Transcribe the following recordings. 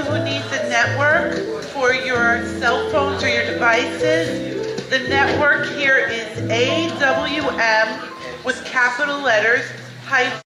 you who needs a network for your cell phones or your devices, the network here is AWM with capital letters, hyphen.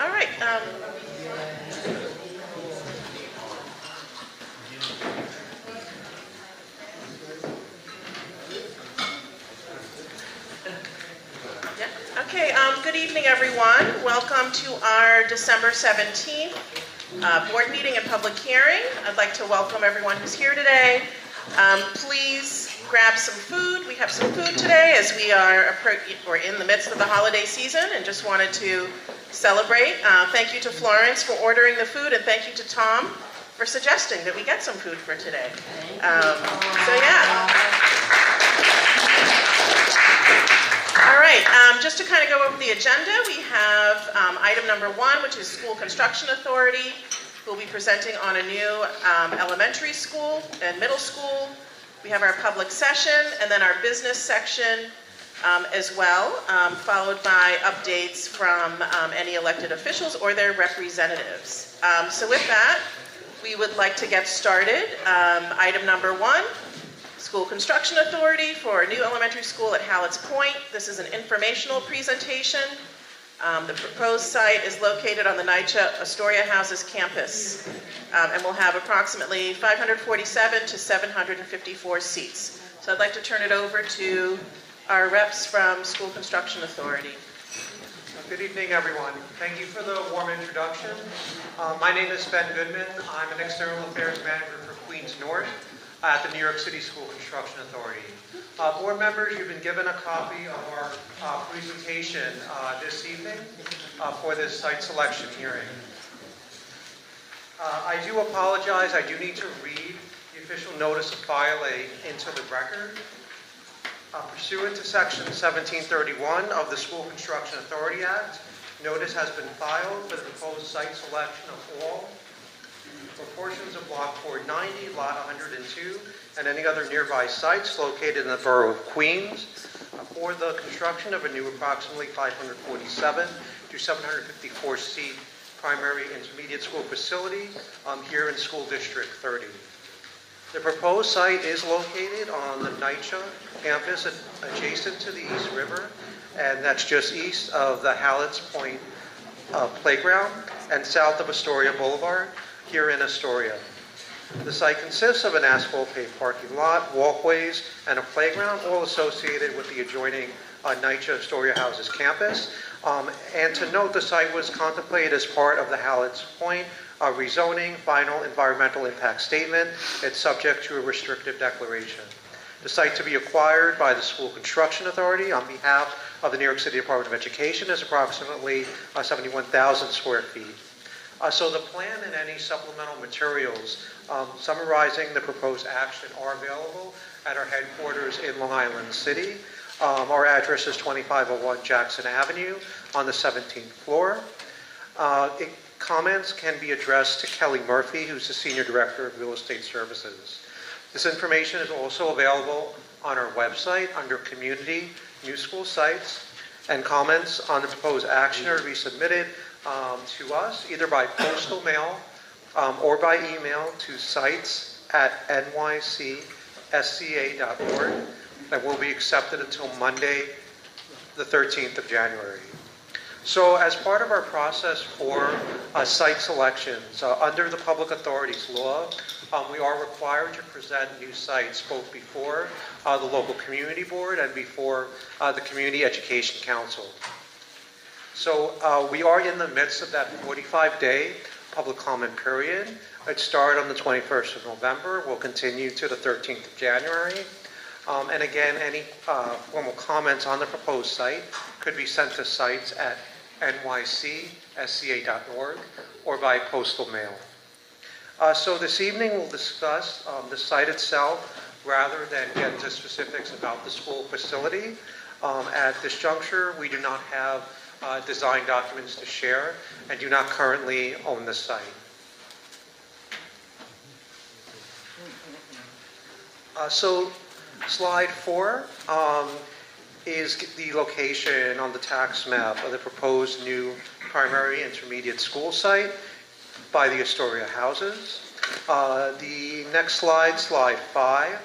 All right. Okay, good evening, everyone. Welcome to our December 17th board meeting and public hearing. I'd like to welcome everyone who's here today. Please grab some food. We have some food today as we're in the midst of the holiday season and just wanted to celebrate. Thank you to Florence for ordering the food, and thank you to Tom for suggesting that we get some food for today. So yeah. All right, just to kind of go over the agenda, we have item number 1, which is School Construction Authority, who will be presenting on a new elementary school and middle school. We have our public session, and then our business section, as well, followed by updates from any elected officials or their representatives. So with that, we would like to get started. Item number 1, School Construction Authority for a new elementary school at Hallett's Point. This is an informational presentation. The proposed site is located on the NYCHA Astoria Houses campus and will have approximately 547 to 754 seats. So I'd like to turn it over to our reps from School Construction Authority. Good evening, everyone. Thank you for the warm introduction. My name is Ben Goodman. I'm an External Affairs Manager for Queens North at the New York City School Construction Authority. Board members, you've been given a copy of our presentation this evening for this site selection hearing. I do apologize. I do need to read the official notice of filing into the record. Pursuant to Section 1731 of the School Construction Authority Act, notice has been filed for the proposed site selection of all for portions of Block 490, Lot 102, and any other nearby sites located in the borough of Queens for the construction of a new approximately 547 to 754 seat primary intermediate school facility here in School District 30. The proposed site is located on the NYCHA campus adjacent to the East River, and that's just east of the Hallett's Point playground and south of Astoria Boulevard here in Astoria. The site consists of an asphalt paved parking lot, walkways, and a playground, all associated with the adjoining NYCHA Astoria Houses campus. And to note, the site was contemplated as part of the Hallett's Point rezoning final environmental impact statement. It's subject to a restrictive declaration. The site to be acquired by the School Construction Authority on behalf of the New York City Department of Education is approximately 71,000 square feet. So the plan and any supplemental materials summarizing the proposed action are available at our headquarters in Long Island City. Our address is 2501 Jackson Avenue on the 17th floor. Comments can be addressed to Kelly Murphy, who's the Senior Director of Real Estate Services. This information is also available on our website under Community New School Sites, and comments on the proposed action are to be submitted to us either by postal mail or by email to sites@nycsca.org, that will be accepted until Monday, the 13th of January. So as part of our process for site selections, under the Public Authorities Law, we are required to present new sites both before the local community board and before the Community Education Council. So we are in the midst of that 45-day public comment period. It started on the 21st of November, will continue to the 13th of January. And again, any formal comments on the proposed site could be sent to sites@nycsca.org or by postal mail. So this evening we'll discuss the site itself rather than get into specifics about the school facility. At this juncture, we do not have design documents to share and do not currently own the site. So slide 4 is the location on the tax map of the proposed new primary intermediate school site by the Astoria Houses. The next slide, slide 5,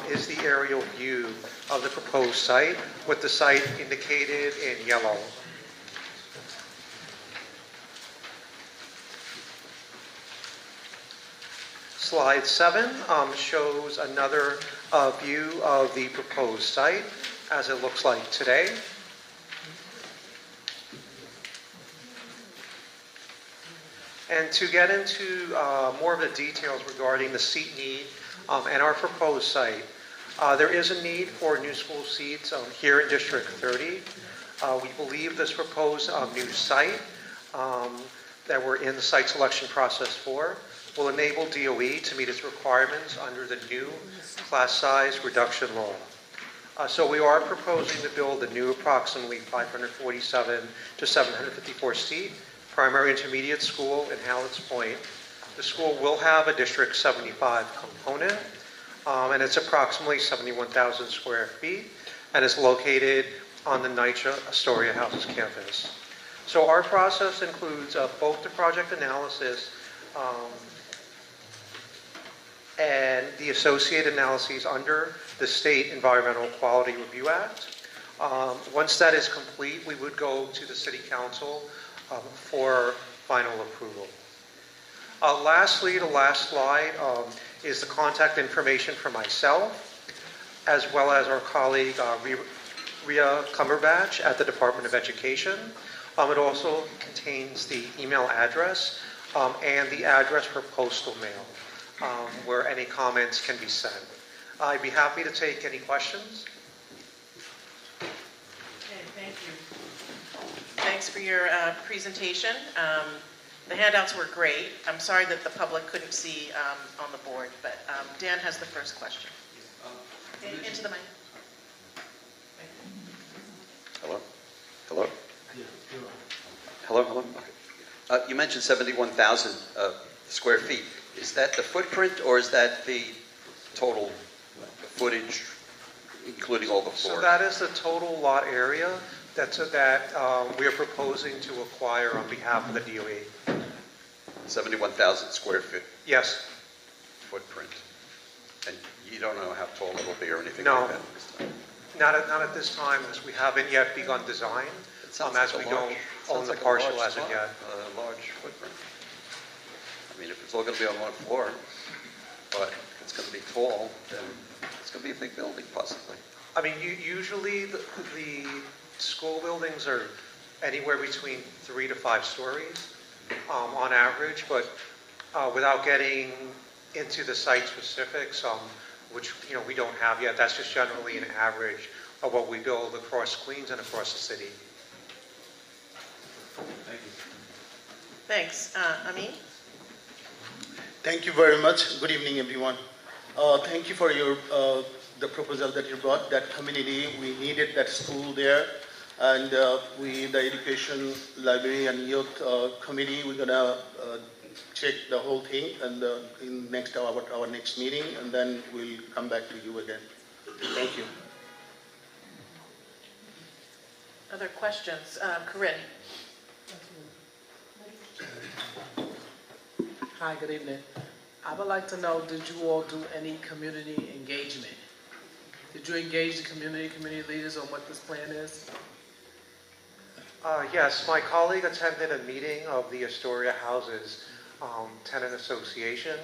is the aerial view of the proposed site with the site indicated in yellow. Slide 7 shows another view of the proposed site as it looks like today. And to get into more of the details regarding the seat need and our proposed site, there is a need for new school seats here in District 30. We believe this proposed new site that we're in the site selection process for will enable DOE to meet its requirements under the new class size reduction law. So we are proposing to build a new approximately 547 to 754 seat primary intermediate school in Hallett's Point. The school will have a District 75 component, and it's approximately 71,000 square feet. and is located on the NYCHA Astoria Houses campus. So our process includes both the project analysis and the associated analyses under the State Environmental Quality Review Act. Once that is complete, we would go to the City Council for final approval. Lastly, the last slide is the contact information for myself, as well as our colleague Rhea Cumberbatch at the Department of Education. It also contains the email address and the address for postal mail, where any comments can be sent. I'd be happy to take any questions. Okay, thank you. Thanks for your presentation. The handouts were great. I'm sorry that the public couldn't see on the board, but Dan has the first question. Into the mic. Hello? Hello? Hello? Hello? Okay. You mentioned 71,000 square feet. Is that the footprint, or is that the total footage, including all the floors? So that is the total lot area that we are proposing to acquire on behalf of the DOE. 71,000 square feet Yes. footprint. And you don't know how tall it'll be or anything No. like that? Not at this time, as we haven't yet begun design, It sounds as like we a don't large- own sounds the like a parcel large as of spot, yet. a large footprint. I mean, if it's all going to be on one floor, but if it's going to be tall, then it's going to be a big building, possibly. I mean, usually the school buildings are anywhere between 3 to 5 stories on average, but without getting into the site specifics, which we don't have yet, that's just generally an average of what we build across Queens and across the city. Thank you. Thanks. Amin? Thank you very much. Good evening, everyone. Thank you for your the proposal that you brought. That community, we needed that school there, and the education, library, and youth committee, we're gonna check the whole thing, and in our next meeting, and then we'll come back to you again. Thank you. Other questions? Corinne? Hi, good evening. I would like to know, did you all do any community engagement? Did you engage the community leaders on what this plan is? Yes, my colleague attended a meeting of the Astoria Houses Tenant Association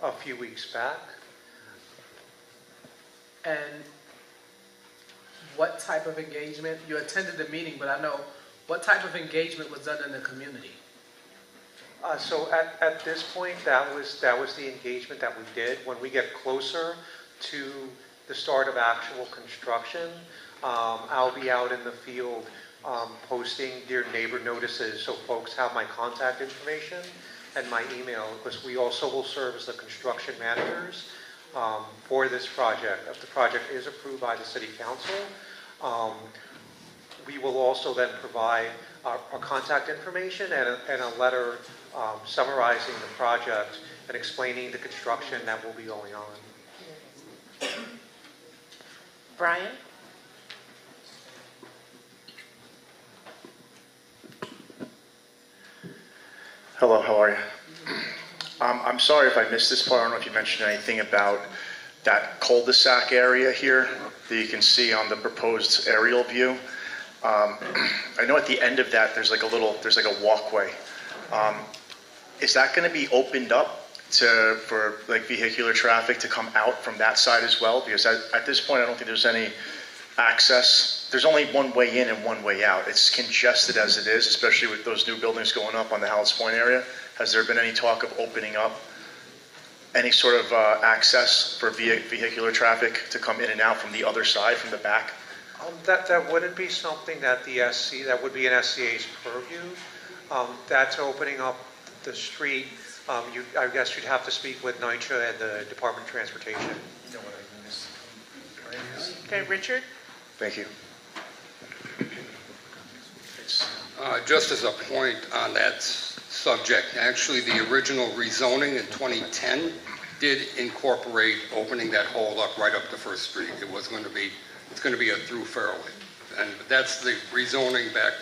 a few weeks back. And what type of engagement? You attended the meeting, but I know, what type of engagement was done in the community? So at this point, that was the engagement that we did. When we get closer to the start of actual construction, I'll be out in the field posting Dear Neighbor notices, so folks have my contact information and my email, because we also will serve as the construction managers for this project. If the project is approved by the City Council, we will also then provide our contact information and a letter summarizing the project and explaining the construction that will be going on. Brian? Hello, how are you? I'm sorry if I missed this part. I don't know if you mentioned anything about that cul-de-sac area here that you can see on the proposed aerial view. I know at the end of that there's like a walkway. Is that going to be opened up for like vehicular traffic to come out from that side as well? Because at this point I don't think there's any access. There's only one way in and one way out. It's congested as it is, especially with those new buildings going up on the Hallis Point area. Has there been any talk of opening up any sort of access for vehicular traffic to come in and out from the other side, from the back? That wouldn't be something that that would be an SCA's purview. That's opening up the street. I guess you'd have to speak with NYCHA and the Department of Transportation. Okay, Richard? Thank you. Just as a point on that subject, actually the original rezoning in 2010 did incorporate opening that hole up right up to First Street. It was going to be it's going to be a through fairway. And that's the rezoning back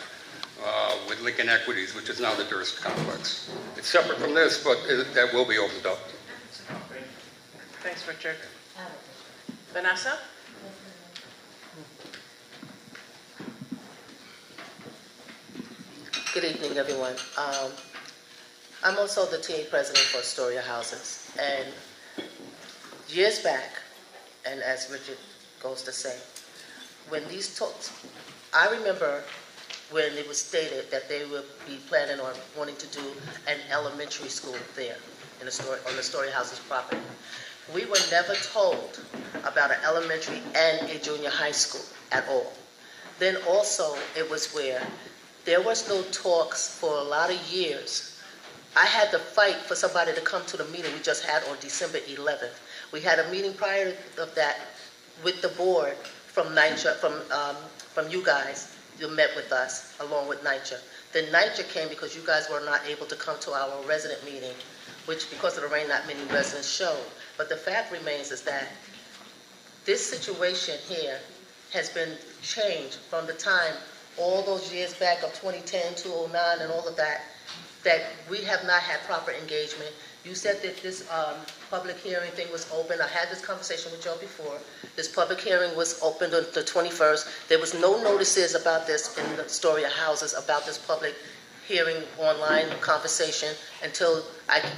with Lincoln Equities, which is now the Durst Complex. It's separate from this, but that will be opened up. Thanks, Richard. Vanessa? Good evening, everyone. I'm also the TA president for Astoria Houses. And years back, and as Richard goes to say, when these talks, I remember when it was stated that they would be planning on wanting to do an elementary school there on the Astoria Houses property. We were never told about an elementary and a junior high school at all. Then also, it was where there was no talks for a lot of years. I had to fight for somebody to come to the meeting we just had on December 11th. We had a meeting prior of that with the board from NYCHA, from you guys. You met with us along with NYCHA. Then NYCHA came because you guys were not able to come to our resident meeting, which because of the rain, not many residents showed. But the fact remains is that this situation here has been changed from the time all those years back of 2010, 2009, and all of that, that we have not had proper engagement. You said that this public hearing thing was open. I had this conversation with y'all before. This public hearing was opened on the 21st. There was no notices about this in the Astoria Houses about this public hearing online conversation until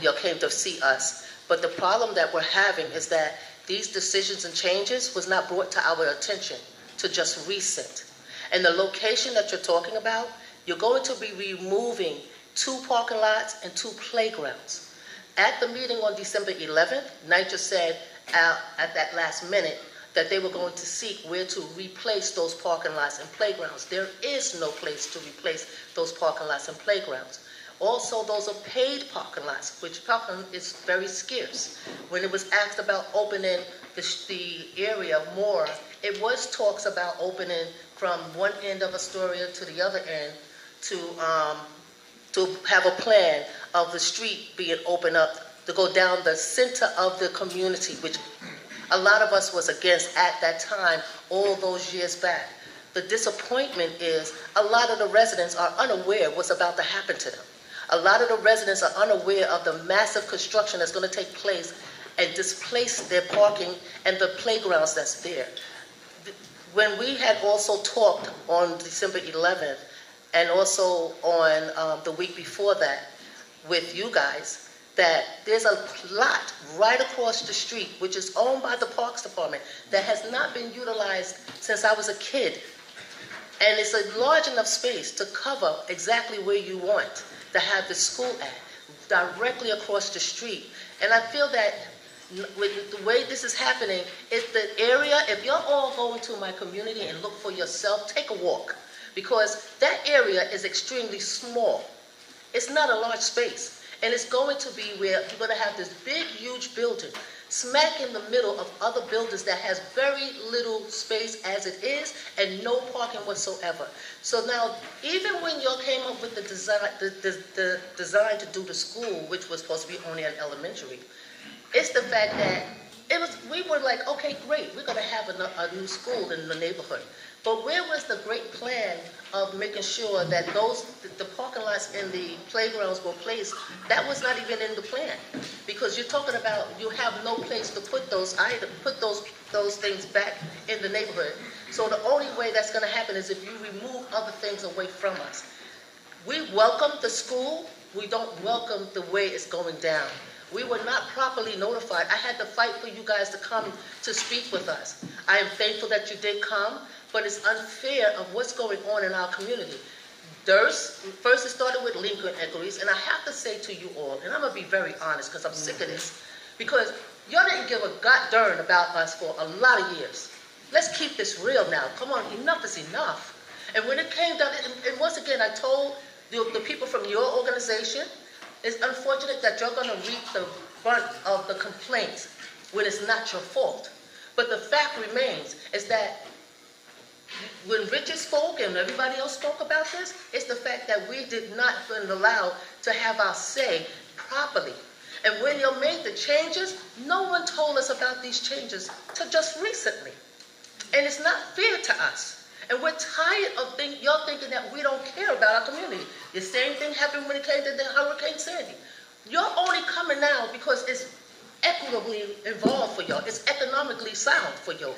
y'all came to see us. But the problem that we're having is that these decisions and changes was not brought to our attention to just recent. And the location that you're talking about, you're going to be removing 2 parking lots and 2 playgrounds. At the meeting on December 11th, NYCHA said at that last minute that they were going to seek where to replace those parking lots and playgrounds. There is no place to replace those parking lots and playgrounds. Also, those are paid parking lots, which parking is very scarce. When it was asked about opening the area more, it was talks about opening from one end of Astoria to the other end to have a plan of the street being opened up to go down the center of the community, which a lot of us was against at that time, all those years back. The disappointment is a lot of the residents are unaware what's about to happen to them. A lot of the residents are unaware of the massive construction that's going to take place and displace their parking and the playgrounds that's there. When we had also talked on December 11th and also on the week before that with you guys, that there's a lot right across the street, which is owned by the Parks Department, that has not been utilized since I was a kid. And it's a large enough space to cover exactly where you want to have the school at, directly across the street. And I feel that with the way this is happening, it's the area, if you're all going to my community and look for yourself, take a walk. Because that area is extremely small. It's not a large space. And it's going to be where you're going to have this big, huge building smack in the middle of other buildings that has very little space as it is and no parking whatsoever. So now, even when y'all came up with the design to do the school, which was supposed to be only an elementary, it's the fact that we were like, okay, great, we're going to have a new school in the neighborhood. But where was the great plan of making sure that the parking lots and the playgrounds were placed? That was not even in the plan. Because you're talking about you have no place to put those items, put those things back in the neighborhood. So the only way that's going to happen is if you remove other things away from us. We welcome the school. We don't welcome the way it's going down. We were not properly notified. I had to fight for you guys to come to speak with us. I am thankful that you did come, but it's unfair of what's going on in our community. First it started with Lincoln Equities, and I have to say to you all, and I'm going to be very honest because I'm sick of this, because y'all didn't give a god darn about us for a lot of years. Let's keep this real now. Come on, enough is enough. And when it came down, and once again, I told the people from your organization, it's unfortunate that you're going to reap the brunt of the complaints when it's not your fault. But the fact remains is that when Richard spoke and everybody else spoke about this, it's the fact that we did not been allowed to have our say properly. And when you made the changes, no one told us about these changes till just recently. And it's not fair to us. And we're tired of y'all thinking that we don't care about our community. The same thing happened when it came to the Hurricane Sandy. You're only coming now because it's equitably involved for y'all. It's economically sound for y'all.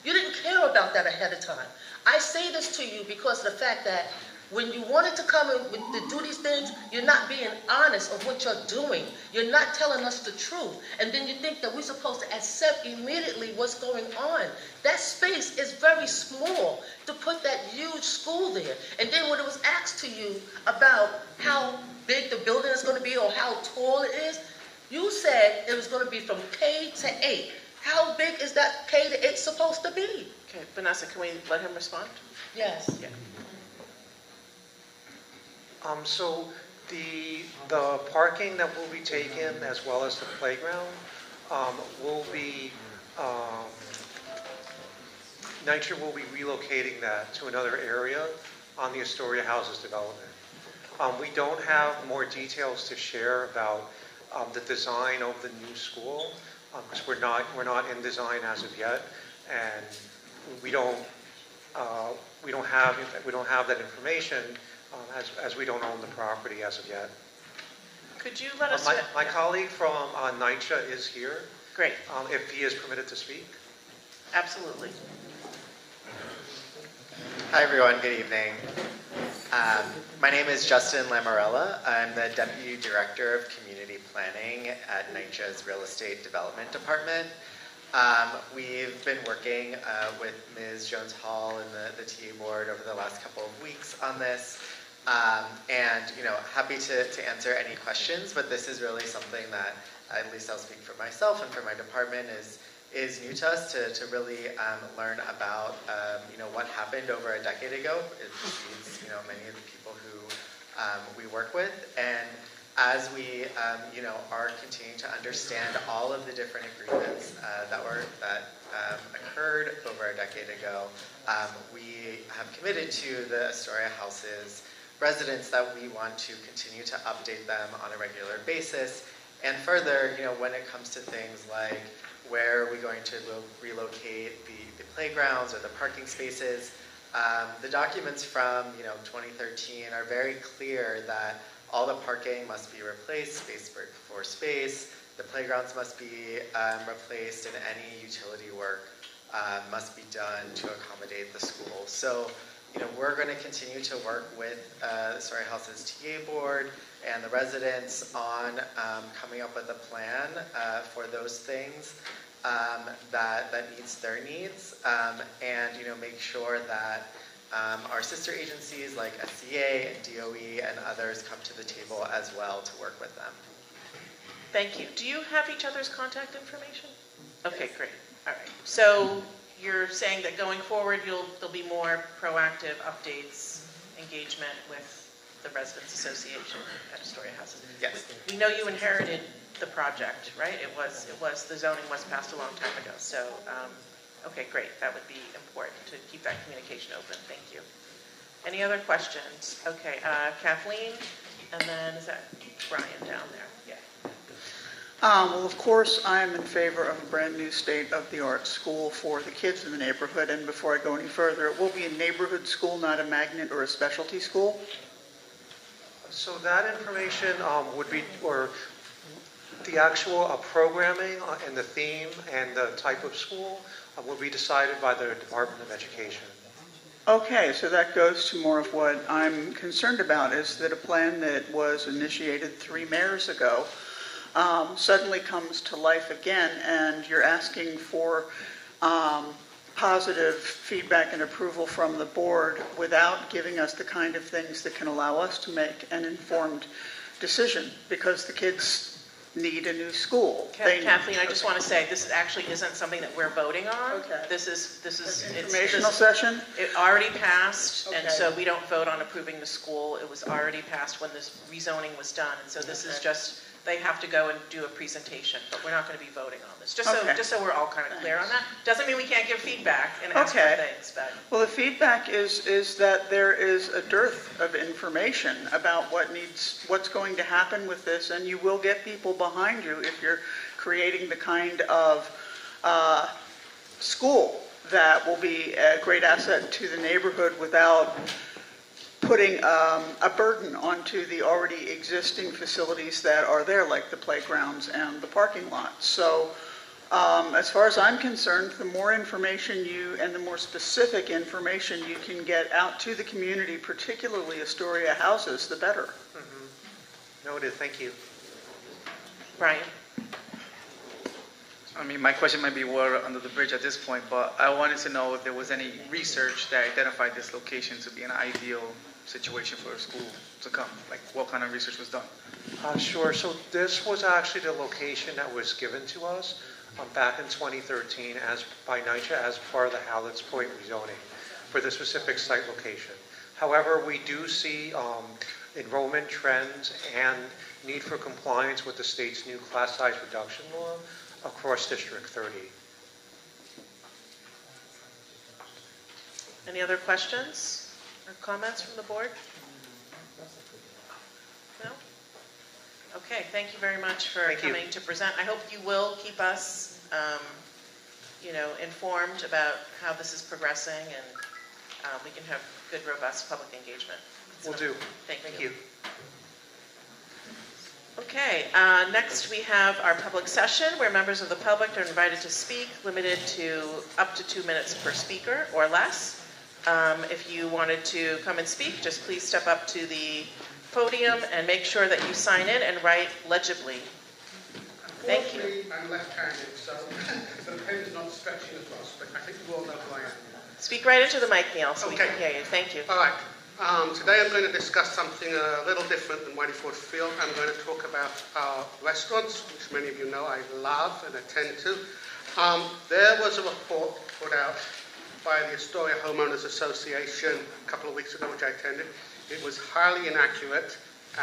You didn't care about that ahead of time. I say this to you because of the fact that when you wanted to come and to do these things, you're not being honest of what you're doing. You're not telling us the truth. And then you think that we're supposed to accept immediately what's going on. That space is very small to put that huge school there. And then when it was asked to you about how big the building is going to be or how tall it is, you said it was going to be from K to 8. How big is that K to 8 supposed to be? Okay, Vanessa, can we let him respond? Yes. Yeah. So the parking that will be taken, as well as the playground, will be, NYCHA will be relocating that to another area on the Astoria Houses development. We don't have more details to share about the design of the new school, because we're not in design as of yet, and we don't have that information. As we don't own the property as of yet. Could you let us... My colleague from NYCHA is here, Great, if he is permitted to speak. absolutely. Hi everyone, good evening. My name is Justin Lamorella. I'm the Deputy Director of Community Planning at NYCHA's Real Estate Development Department. We've been working with Ms. Jones-Hall and the TA board over the last couple of weeks on this. And happy to answer any questions, but this is really something that, at least I'll speak for myself and for my department, is new to us to really learn about what happened over a decade ago. It feeds many of the people who we work with, and as we are continuing to understand all of the different agreements that occurred over a decade ago, we have committed to the Astoria Houses residents that we want to continue to update them on a regular basis. And further, when it comes to things like where are we going to relocate the playgrounds or the parking spaces, the documents from 2013 are very clear that all the parking must be replaced, space for space. The playgrounds must be replaced, and any utility work must be done to accommodate the school. So, we're going to continue to work with the Astoria Houses TA board and the residents on coming up with a plan for those things that meets their needs, and make sure that our sister agencies like SCA and DOE and others come to the table as well to work with them. Thank you. Do you have each other's contact information? Okay, great. All right. So you're saying that going forward, there'll be more proactive updates, engagement with the Residents Association at Astoria Houses. Yes. We know you inherited the project, right? It was the zoning was passed a long time ago. So, okay, great. That would be important to keep that communication open. Thank you. Any other questions? Okay, Kathleen, and then is that Brian down there? Yeah. Well, of course, I'm in favor of a brand new state-of-the-art school for the kids in the neighborhood. And before I go any further, it will be a neighborhood school, not a magnet or a specialty school. So that information would be, or the actual programming and the theme and the type of school will be decided by the Department of Education. Okay, so that goes to more of what I'm concerned about, is that a plan that was initiated 3 mayors ago suddenly comes to life again, and you're asking for positive feedback and approval from the board without giving us the kind of things that can allow us to make an informed decision, because the kids need a new school. Kathleen, I just want to say this actually isn't something that we're voting on. Okay. This is Informational session? It already passed, and Okay. so we don't vote on approving the school. It was already passed when this rezoning was done, and so this is just, they have to go and do a presentation, but we're not going to be voting on this. Just so we're all kind of clear on that. Doesn't mean we can't give feedback and ask for things, but. Well, the feedback is that there is a dearth of information about what's going to happen with this, and you will get people behind you if you're creating the kind of school that will be a great asset to the neighborhood without putting a burden onto the already existing facilities that are there, like the playgrounds and the parking lot. So as far as I'm concerned, the more information and the more specific information you can get out to the community, particularly Astoria houses, the better. Noted, thank you. Brian? I mean, my question might be water under the bridge at this point, but I wanted to know if there was any research that identified this location to be an ideal situation for a school to come. Like, what kind of research was done? Sure. So this was actually the location that was given to us back in 2013 by NYCHA as part of the Howlett's Point rezoning for the specific site location. However, we do see enrollment trends and need for compliance with the state's new class size reduction law across District 30. Any other questions or comments from the board? No? Okay, thank you very much for coming to present. I hope you will keep us informed about how this is progressing, and we can have good, robust public engagement. Will do. Thank you. Okay, next we have our public session where members of the public are invited to speak, limited to up to 2 minutes per speaker or less. If you wanted to come and speak, just please step up to the podium and make sure that you sign in and write legibly. Thank you. I'm left-handed, so the pen is not stretching across, but I think you all know who I am. Speak right into the mic, Neil, so we can hear you. Thank you. All right. Today I'm going to discuss something a little different than Whiteyford Field. I'm going to talk about restaurants, which many of you know I love and attend to. There was a report put out by the Astoria Homeowners Association a couple of weeks ago, which I attended. It was highly inaccurate,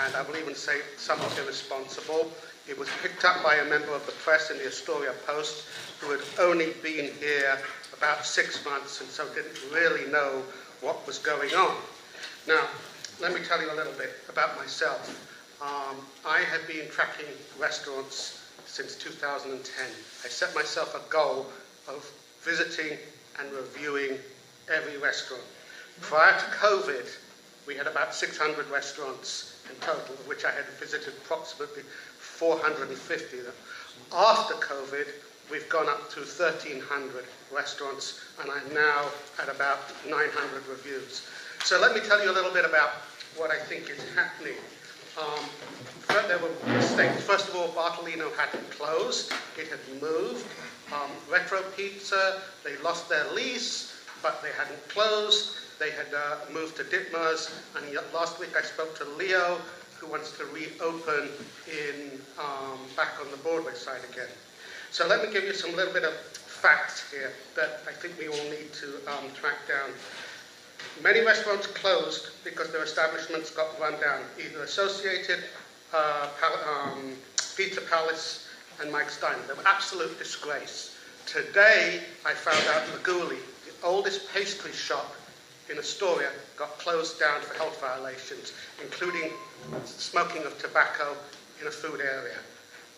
and I will even say somewhat irresponsible. It was picked up by a member of the press in the Astoria Post who had only been here about 6 months and so didn't really know what was going on. Now, let me tell you a little bit about myself. I have been tracking restaurants since 2010. I set myself a goal of visiting and reviewing every restaurant. Prior to COVID, we had about 600 restaurants in total, of which I had visited approximately 450 of them. After COVID, we've gone up to 1,300 restaurants, and I'm now at about 900 reviews. So let me tell you a little bit about what I think is happening. There were mistakes. First of all, Bartolino hadn't closed. It had moved. Retro Pizza, they lost their lease, but they hadn't closed. They had moved to Ditmer's, and last week I spoke to Leo, who wants to reopen back on the Broadway side again. So let me give you some little bit of facts here that I think we all need to track down. Many restaurants closed because their establishments got run down, either Associated, Pizza Palace, and Mike's Diner. They were absolute disgrace. Today, I found out Maguli, the oldest pastry shop in Astoria, got closed down for health violations, including smoking of tobacco in a food area.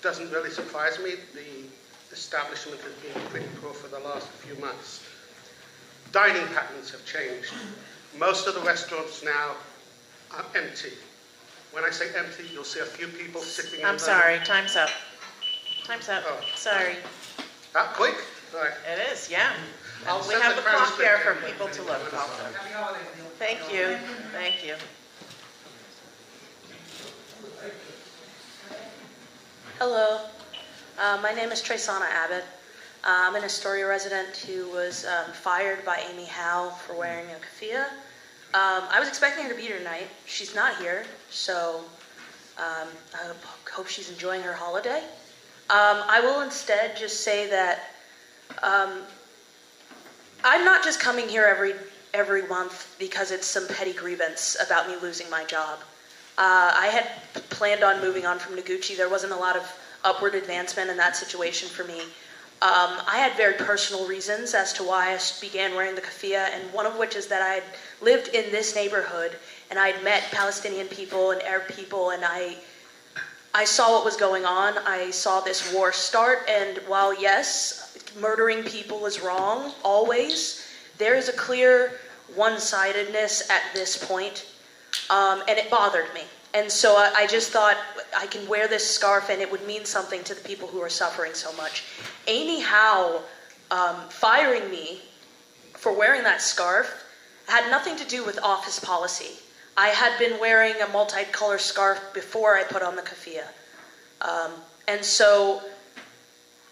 Doesn't really surprise me. The establishment has been pretty poor for the last few months. Dining patterns have changed. Most of the restaurants now are empty. When I say empty, you'll see a few people sitting in I'm sorry, time's up. Time's up. Oh. Sorry. That quick? All right. It is, yeah. I'll We send have the the clock here transcript for in. people to look. Thank you. Thank you. Hello, my name is Traysana Abbott. I'm an Astoria resident who was fired by Amy Howe for wearing a keffiyeh. I was expecting her to be here tonight. She's not here, so I hope she's enjoying her holiday. I will instead just say that I'm not just coming here every month because it's some petty grievance about me losing my job. I had planned on moving on from Noguchi. There wasn't a lot of upward advancement in that situation for me. I had very personal reasons as to why I began wearing the keffiyeh, and one of which is that I had lived in this neighborhood, and I had met Palestinian people and Arab people, and I saw what was going on. I saw this war start, and while, yes, murdering people is wrong, always. There is a clear one-sidedness at this point, and it bothered me. And so I just thought I can wear this scarf and it would mean something to the people who are suffering so much. Amy Howe firing me for wearing that scarf had nothing to do with office policy. I had been wearing a multicolor scarf before I put on the keffiyeh. And so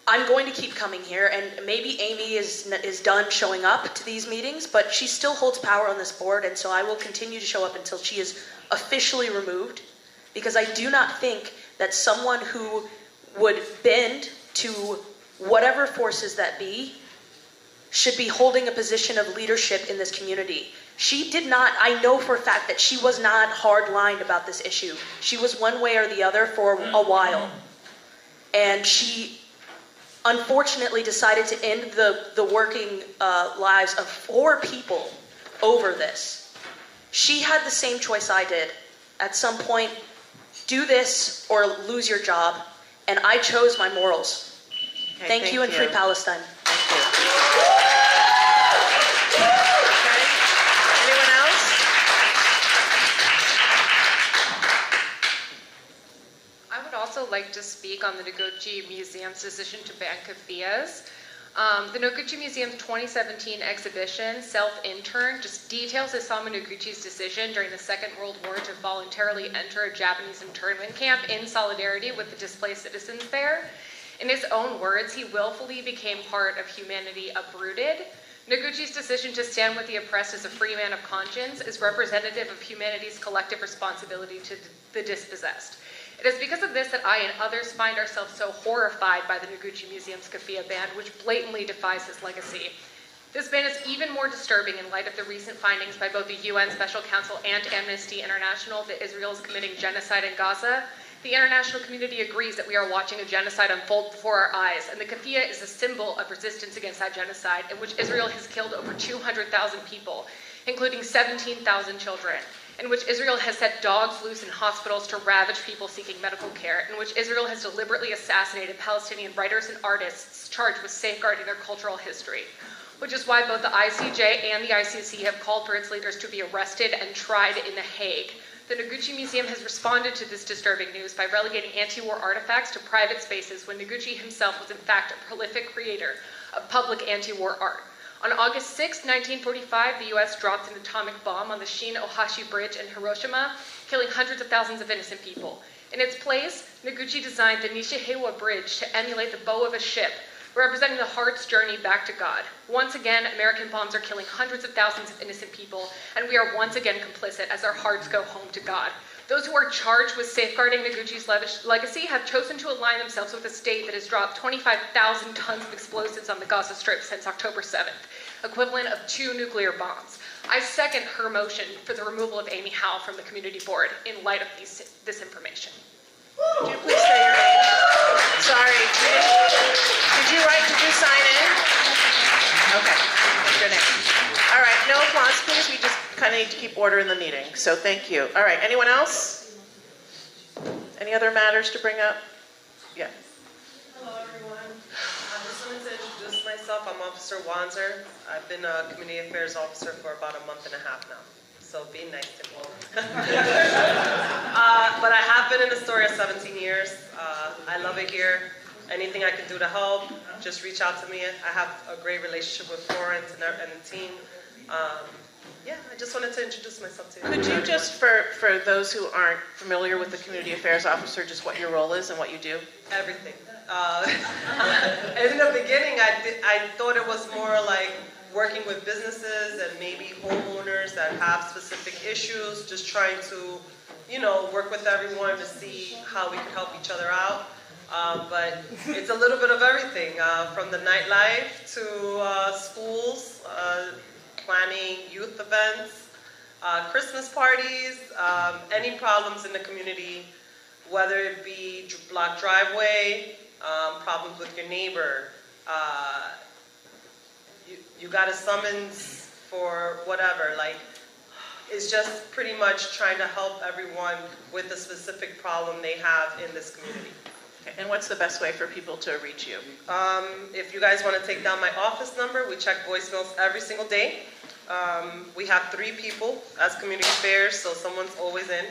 I'm going to keep coming here, and maybe Amy is done showing up to these meetings, but she still holds power on this board, and so I will continue to show up until she is officially removed, because I do not think that someone who would bend to whatever forces that be should be holding a position of leadership in this community. She did not, I know for a fact that she was not hard-lined about this issue. She was one way or the other for a while. And she unfortunately decided to end the working lives of 4 people over this. She had the same choice I did. At some point, do this or lose your job. And I chose my morals. Okay, thank you and free Palestine. Thank you. Okay. Anyone else? I would also like to speak on the Noguchi Museum's decision to ban keffiyehs. The Noguchi Museum's 2017 exhibition, Self-Intern, just details Isamu Noguchi's decision during the Second World War to voluntarily enter a Japanese internment camp in solidarity with the displaced citizens there. In his own words, he willfully became part of humanity uprooted. Noguchi's decision to stand with the oppressed as a free man of conscience is representative of humanity's collective responsibility to the dispossessed. It is because of this that I and others find ourselves so horrified by the Noguchi Museum's keffiyeh ban, which blatantly defies his legacy. This ban is even more disturbing in light of the recent findings by both the UN Special Counsel and Amnesty International that Israel is committing genocide in Gaza. The international community agrees that we are watching a genocide unfold before our eyes, and the keffiyeh is a symbol of resistance against that genocide, in which Israel has killed over 200,000 people, including 17,000 children, in which Israel has set dogs loose in hospitals to ravage people seeking medical care, in which Israel has deliberately assassinated Palestinian writers and artists charged with safeguarding their cultural history, which is why both the ICJ and the ICC have called for its leaders to be arrested and tried in The Hague. The Noguchi Museum has responded to this disturbing news by relegating anti-war artifacts to private spaces when Noguchi himself was in fact a prolific creator of public anti-war art. On August 6, 1945, the U.S. dropped an atomic bomb on the Shin-Ohashi Bridge in Hiroshima, killing hundreds of thousands of innocent people. In its place, Noguchi designed the Nishihiwa Bridge to emulate the bow of a ship, representing the heart's journey back to God. Once again, American bombs are killing hundreds of thousands of innocent people, and we are once again complicit as our hearts go home to God. Those who are charged with safeguarding Noguchi's legacy have chosen to align themselves with a state that has dropped 25,000 tons of explosives on the Gaza Strip since October 7th, equivalent of 2 nuclear bombs. I second her motion for the removal of Amy Howe from the community board in light of this information. Would you please say your name? Sorry. Did you sign in? Okay. What's your name? All right. No applause, please. We just kind of need to keep order in the meeting. So thank you. All right. Anyone else? Any other matters to bring up? Yeah. Hello, everyone. I just wanted to introduce myself. I'm Officer Wanzer. I've been a Community Affairs Officer for about a month and a half now. So be nice to me. But I have been in Astoria 17 years. I love it here. Anything I can do to help, just reach out to me. I have a great relationship with Florence and the team. Yeah, I just wanted to introduce myself to you. Could you just, for those who aren't familiar with the Community Affairs Officer, just what your role is and what you do? Everything. In the beginning, I thought it was more like working with businesses and maybe homeowners that have specific issues, just trying to, work with everyone to see how we can help each other out. But it's a little bit of everything, from the nightlife to schools, planning youth events, Christmas parties, any problems in the community, whether it be blocked driveway, problems with your neighbor, you got a summons for whatever, it's just pretty much trying to help everyone with the specific problem they have in this community. Okay, and what's the best way for people to reach you? If you guys want to take down my office number, we check voicemails every single day. We have 3 people as community affairs, so someone's always in.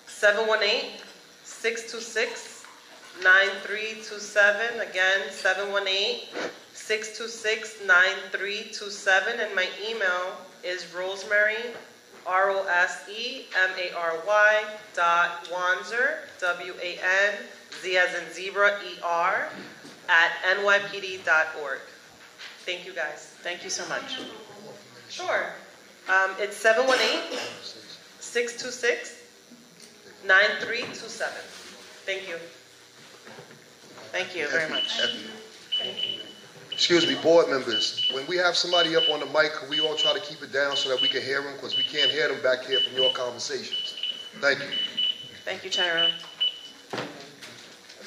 718-626-9327. Again, 718-626-9327. And my email is Rosemary, ROSEMARY .Wanzer, WANZ as in zebra, ER, at nypd.org. Thank you guys. Thank you so much. Sure. It's 718-626-9327. Thank you. Thank you very much. Excuse me, board members, when we have somebody up on the mic, we all try to keep it down so that we can hear them, because we can't hear them back here from your conversations. Thank you. Thank you, Tyrone.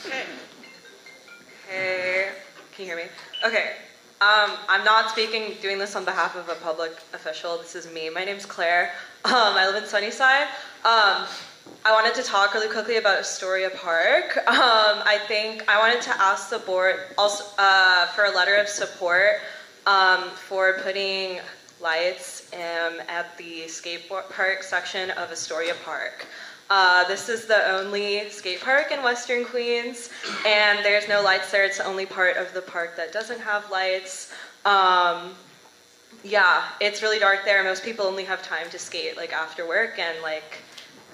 Okay. Hey, can you hear me? Okay. I'm not doing this on behalf of a public official. This is me. My name's Claire. I live in Sunnyside. I wanted to talk really quickly about Astoria Park. I think I wanted to ask the board also for a letter of support for putting lights at the skateboard park section of Astoria Park. This is the only skate park in Western Queens, and there's no lights there. It's the only part of the park that doesn't have lights. Yeah, it's really dark there. Most people only have time to skate like after work, and like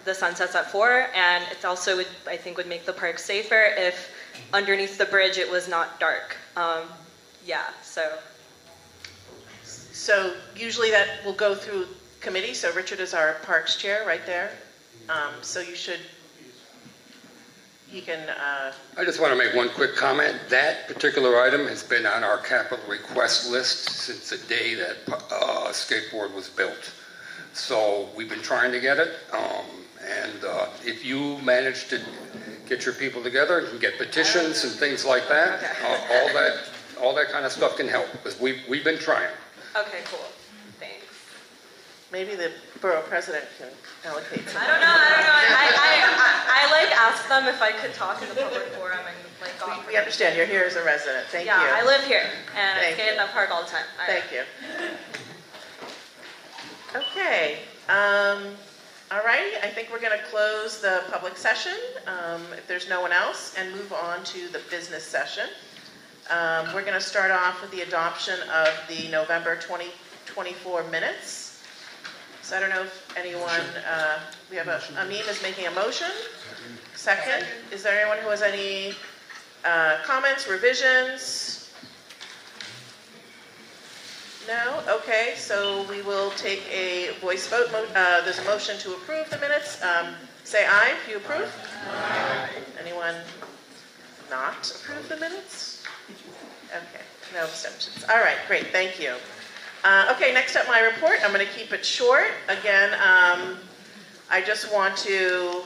the sun sets at 4, and it also would, I think, would make the park safer if underneath the bridge it was not dark. Yeah, so. So usually that will go through committee, so Richard is our parks chair right there. So you should, he can... I just want to make one quick comment. That particular item has been on our capital request list since the day that skateboard was built. So we've been trying to get it. And if you manage to get your people together and get petitions and things like that, all that kind of stuff can help, because we've been trying. Okay, cool. Thanks. Maybe the borough president can allocate some. I don't know. I like asked them if I could talk in the public forum and like got. We understand, you're here as a resident. Thank you. Yeah, I live here and I Thank skate at that park all the time. Thank you. Okay. All righty, I think we're going to close the public session, if there's no one else, and move on to the business session. We're going to start off with the adoption of the November 2024 minutes. So I don't know if anyone, we have Amin is making a motion. Second, is there anyone who has any comments, revisions? No? Okay, so we will take a voice vote. There's a motion to approve the minutes. Say aye if you approve. Aye. Anyone not approve the minutes? Okay, no abstentions. All right, great, thank you. Okay, next up my report. I'm going to keep it short. Again, I just want to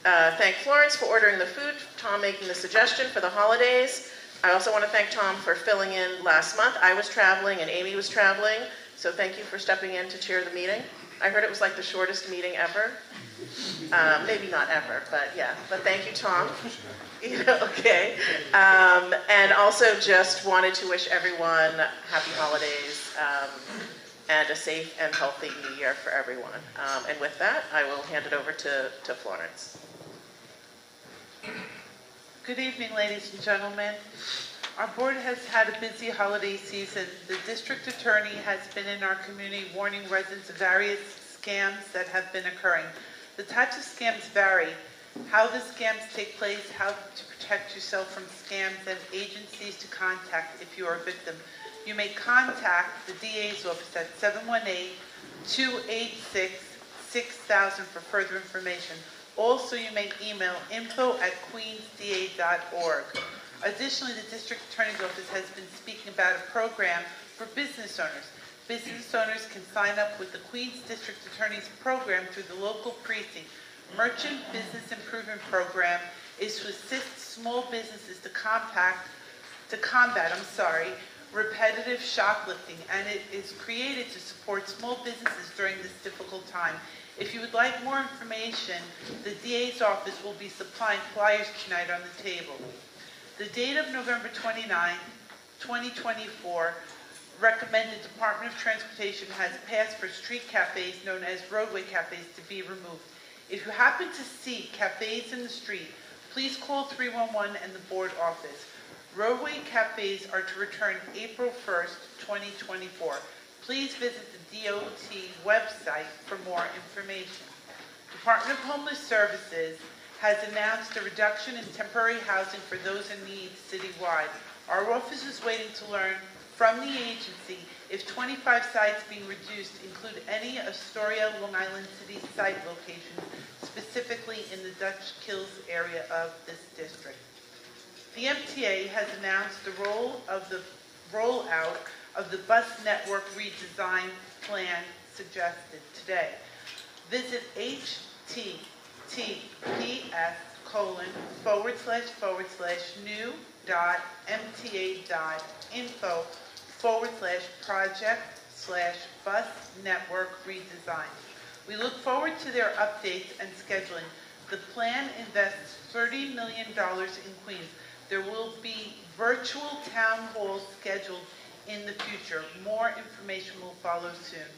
thank Florence for ordering the food, Tom making the suggestion for the holidays. I also want to thank Tom for filling in last month. I was traveling and Amy was traveling, so thank you for stepping in to chair the meeting. I heard it was like the shortest meeting ever. Maybe not ever, but yeah. But thank you, Tom. Okay. And also just wanted to wish everyone happy holidays and a safe and healthy new year for everyone. And with that, I will hand it over to Florence. Good evening, ladies and gentlemen. Our board has had a busy holiday season. The district attorney has been in our community warning residents of various scams that have been occurring. The types of scams vary. How the scams take place, how to protect yourself from scams, and agencies to contact if you are a victim. You may contact the DA's office at 718-286-6000 for further information. Also, you may email info@queensda.org. Additionally, the district attorney's office has been speaking about a program for business owners. Business owners can sign up with the Queens District Attorney's program through the local precinct. Merchant Business Improvement Program is to assist small businesses to combat repetitive shoplifting, and it is created to support small businesses during this difficult time. If you would like more information, the DA's office will be supplying flyers tonight on the table. The date of November 29, 2024, recommended Department of Transportation has passed for street cafes known as roadway cafes to be removed. If you happen to see cafes in the street, please call 311 and the board office. Roadway cafes are to return April 1st, 2024. Please visit the DOT website for more information. Department of Homeless Services has announced a reduction in temporary housing for those in need citywide. Our office is waiting to learn from the agency if 25 sites being reduced include any Astoria, Long Island City site locations, specifically in the Dutch Kills area of this district. The MTA has announced the rollout of the bus network redesign plan suggested today. Visit https://new.mta.info/project/bus network redesign. We look forward to their updates and scheduling. The plan invests $30 million in Queens. There will be virtual town halls scheduled in the future. More information will follow soon.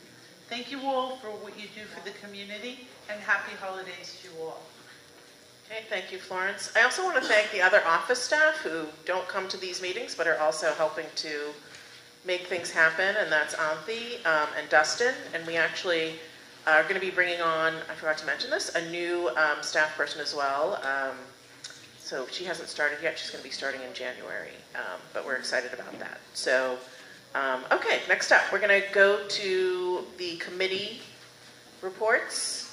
Thank you all for what you do for the community, and happy holidays to you all. Okay, thank you, Florence. I also want to thank the other office staff who don't come to these meetings but are also helping to make things happen, and that's Anthi and Dustin. And we actually are going to be bringing on, I forgot to mention this, a new staff person as well. So she hasn't started yet. She's going to be starting in January, but we're excited about that. So, okay, next up, we're going to go to the committee reports,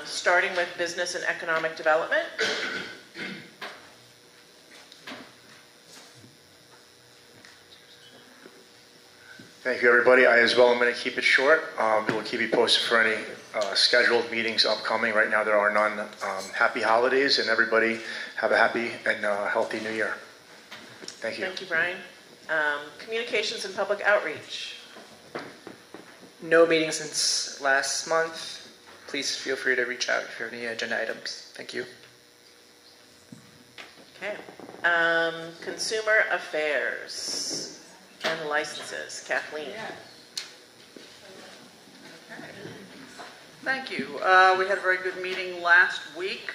starting with Business and Economic Development. Thank you, everybody. I as well am going to keep it short. We'll keep you posted for any scheduled meetings upcoming. Right now there are none. Happy holidays, and everybody have a happy and healthy new year. Thank you. Thank you, Brian. Communications and Public Outreach. No meeting since last month. Please feel free to reach out if you have any agenda items. Thank you. Okay. Consumer Affairs and Licenses. Kathleen. Thank you. We had a very good meeting last week.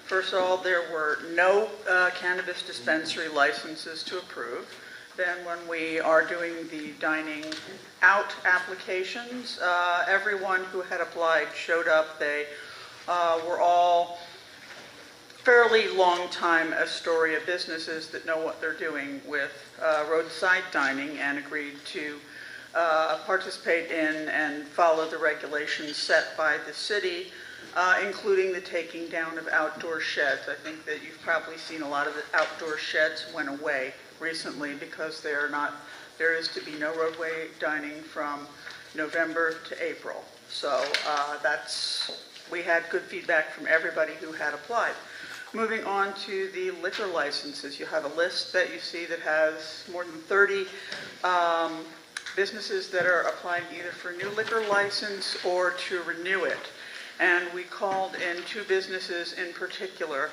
First of all, there were no cannabis dispensary licenses to approve. Then when we are doing the dining out applications, everyone who had applied showed up. They were all fairly long-time Astoria businesses that know what they're doing with roadside dining and agreed to participate in and follow the regulations set by the city, including the taking down of outdoor sheds. I think that you've probably seen a lot of the outdoor sheds went away recently because there is to be no roadway dining from November to April. So we had good feedback from everybody who had applied. Moving on to the liquor licenses, you have a list that you see that has more than 30 businesses that are applying either for a new liquor license or to renew it. And we called in 2 businesses in particular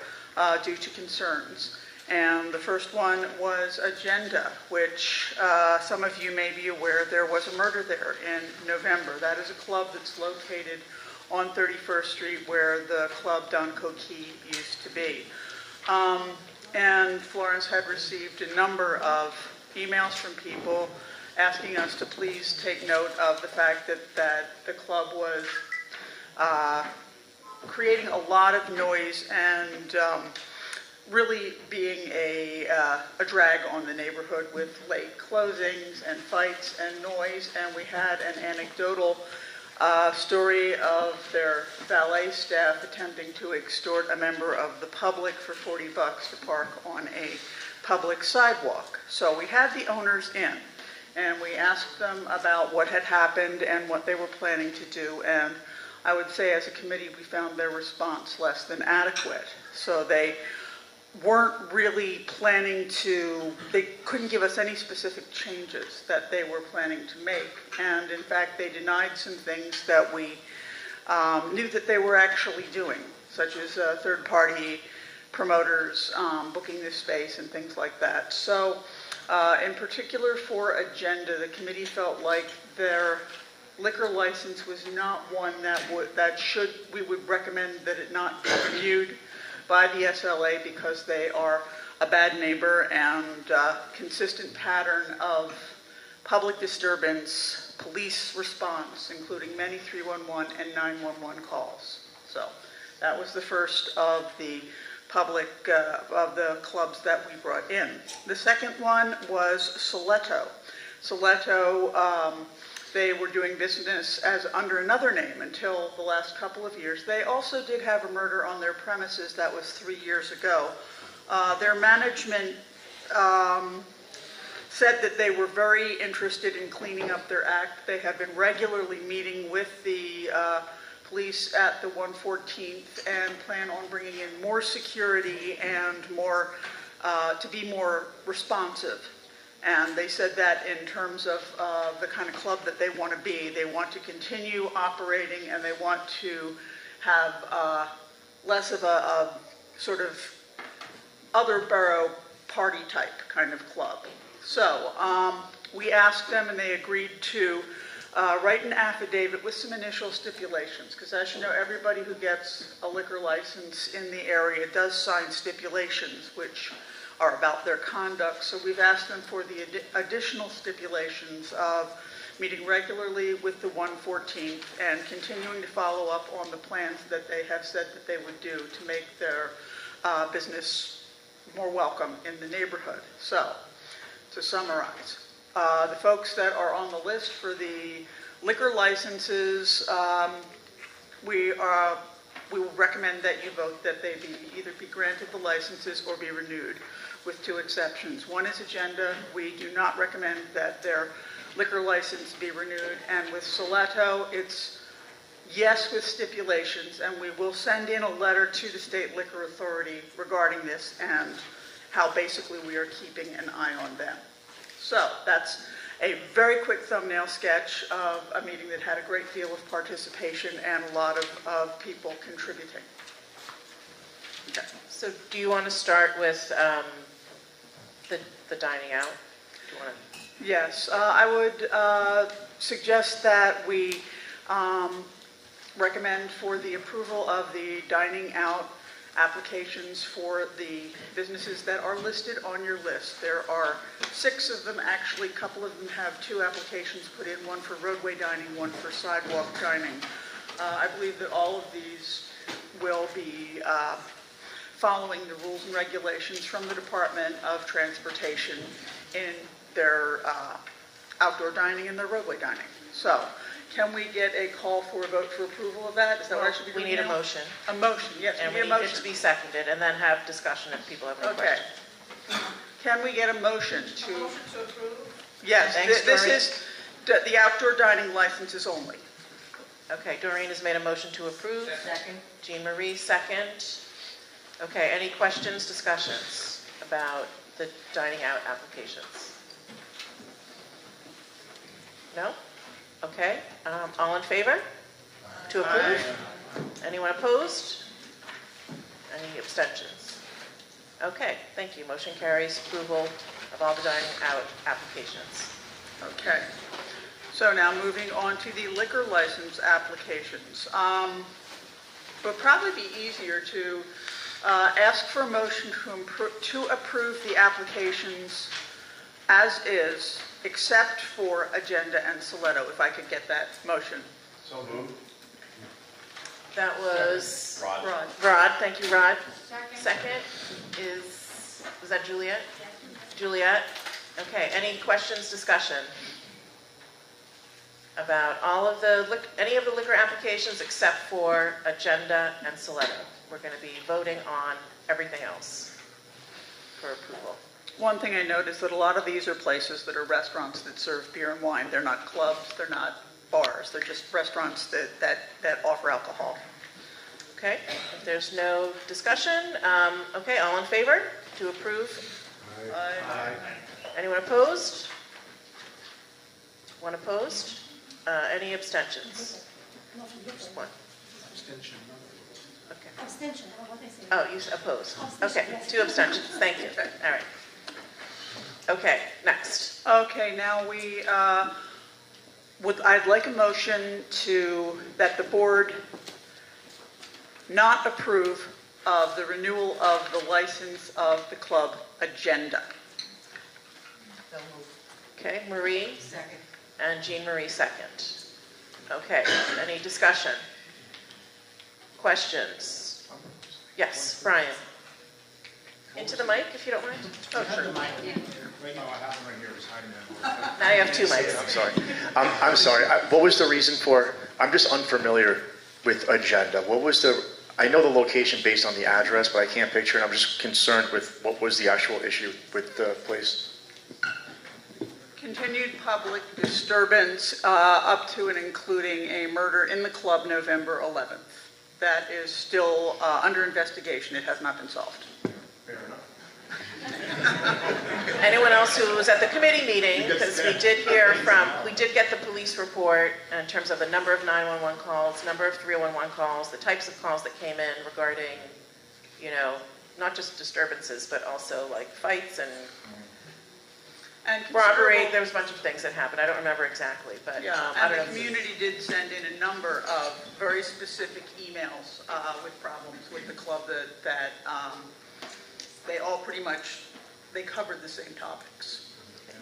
due to concerns. And the first one was Agenda, which some of you may be aware there was a murder there in November. That is a club that's located on 31st Street where the Club Don Coquille used to be. And Florence had received a number of emails from people asking us to please take note of the fact that the club was creating a lot of noise and really being a drag on the neighborhood with late closings and fights and noise. And we had an anecdotal story of their valet staff attempting to extort a member of the public for $40 to park on a public sidewalk. So we had the owners in, and we asked them about what had happened and what they were planning to do. And I would say as a committee, we found their response less than adequate. So they weren't really planning to, they couldn't give us any specific changes that they were planning to make. And in fact, they denied some things that we knew that they were actually doing, such as third-party promoters booking this space and things like that. So in particular for agenda, the committee felt like their liquor license was not one we would recommend that it not be reviewed by the SLA because they are a bad neighbor and consistent pattern of public disturbance, police response, including many 311 and 911 calls. So that was the first of the public, of the clubs that we brought in. The second one was Soleto. Soleto, they were doing business as under another name until the last couple of years. They also did have a murder on their premises. That was 3 years ago. Their management said that they were very interested in cleaning up their act. They have been regularly meeting with the police at the 114th and plan on bringing in more security and more to be more responsive. And they said that in terms of the kind of club that they want to be. They want to continue operating and they want to have less of a sort of other borough party type kind of club. So we asked them and they agreed to write an affidavit with some initial stipulations, because as you know, everybody who gets a liquor license in the area does sign stipulations which are about their conduct. So we've asked them for the additional stipulations of meeting regularly with the 114th and continuing to follow up on the plans that they have said that they would do to make their business more welcome in the neighborhood. So, to summarize, the folks that are on the list for the liquor licenses, we will recommend that you vote that they either be granted the licenses or be renewed, with two exceptions. One is agenda. We do not recommend that their liquor license be renewed. And with Soleto, it's yes with stipulations, and we will send in a letter to the State Liquor Authority regarding this and how basically we are keeping an eye on them. So that's a very quick thumbnail sketch of a meeting that had a great deal of participation and a lot of people contributing. Okay. So do you want to start with the dining out? Do you want to? Yes, I would suggest that we recommend for the approval of the dining out applications for the businesses that are listed on your list. There are 6 of them, actually. A couple of them have 2 applications put in, one for roadway dining, one for sidewalk dining. I believe that all of these will be following the rules and regulations from the Department of Transportation in their outdoor dining and their roadway dining. So, can we get a call for a vote for approval of that? Is that what I should be doing? We need now? a motion. A motion, yes. And we we need a need it motion. to be seconded, and then have discussion if people have any Okay. questions. Can we get a motion to? Motion to approve? Yes, Thanks, this Doreen. is the outdoor dining licenses only. Okay, Doreen has made a motion to approve. Second. Jean Marie, second. Okay, any questions, discussions about the dining out applications? No? Okay, all in favor? To approve? Anyone opposed? Any abstentions? Okay, thank you. Motion carries. Approval of all the dining out applications. Okay. So now moving on to the liquor license applications. Would probably be easier to ask for a motion to approve the applications as is, except for agenda and Soleto, if I could get that motion. So moved. That was Rod. Rod, thank you, Rod. Second was that Juliet? Juliet? Okay, any questions, discussion about any of the liquor applications except for agenda and Soleto? We're going to be voting on everything else for approval. One thing I noticed that a lot of these are places that are restaurants that serve beer and wine. They're not clubs, they're not bars, they're just restaurants that offer alcohol. Okay, if there's no discussion, okay, all in favor to approve? Aye. Anyone opposed? One opposed? Any abstentions? Just one. Abstention, what I said. Oh, you oppose. Okay, Yes. 2 abstentions. Thank you. All right. Okay, next. Okay, now I'd like a motion that the board not approve of the renewal of the license of the club agenda. Okay, Marie? Second. And Jean Marie, second. Okay, any discussion? Questions? Yes, Brian? Into the mic, if you don't mind. Oh, sure. Now you have 2 mics. I'm sorry. I'm sorry. What was the reason for, I'm just unfamiliar with agenda. What was I know the location based on the address, but I can't picture it. I'm just concerned with what was the actual issue with the place. Continued public disturbance up to and including a murder in the club November 11th. That is still under investigation. It has not been solved. Fair enough. Anyone else who was at the committee meeting, because we did get the police report in terms of the number of 911 calls, number of 311 calls, the types of calls that came in regarding, not just disturbances, but also like fights and robbery. There was a bunch of things that happened. I don't remember exactly, but Yeah, I and don't the know. community did send in a number of very specific emails with problems with the club that they all pretty much, they covered the same topics.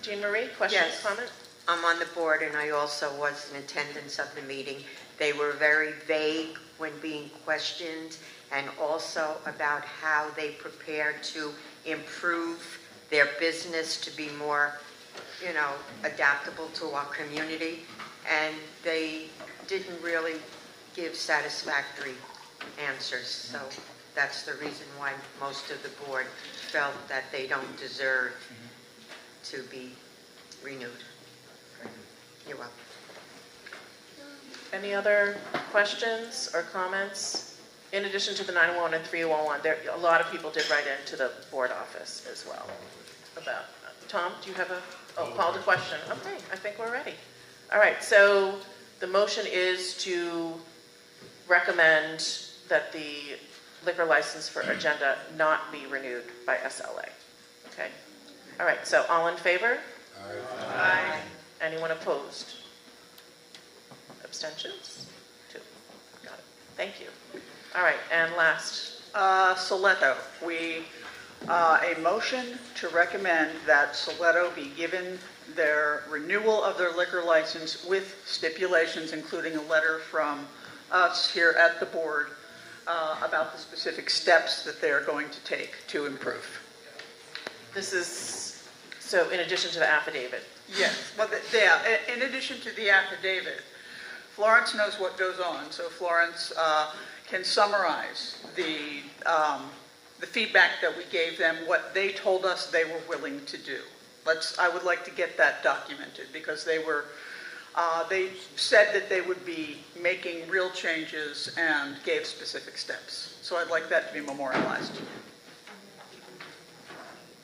Jean Marie, question, Yes. comment? I'm on the board and I also was in attendance of the meeting. They were very vague when being questioned and also about how they prepare to improve their business to be more, adaptable to our community. And they didn't really give satisfactory answers. So that's the reason why most of the board felt that they don't deserve to be renewed. You're welcome. Any other questions or comments? In addition to the 911 and 311, a lot of people did write into the board office as well about. Tom, do you have call to question? Okay, I think we're ready. All right, so the motion is to recommend that the liquor license for agenda not be renewed by SLA. Okay. All right, so all in favor? Aye. Anyone opposed? Abstentions? 2. Got it. Thank you. All right, and last. Soleto, a motion to recommend that Soleto be given their renewal of their liquor license with stipulations, including a letter from us here at the board about the specific steps that they're going to take to improve. This is, so in addition to the affidavit? Yes, well, in addition to the affidavit, Florence knows what goes on, so Florence can summarize the feedback that we gave them, what they told us they were willing to do. I would like to get that documented because they said that they would be making real changes and gave specific steps. So I'd like that to be memorialized.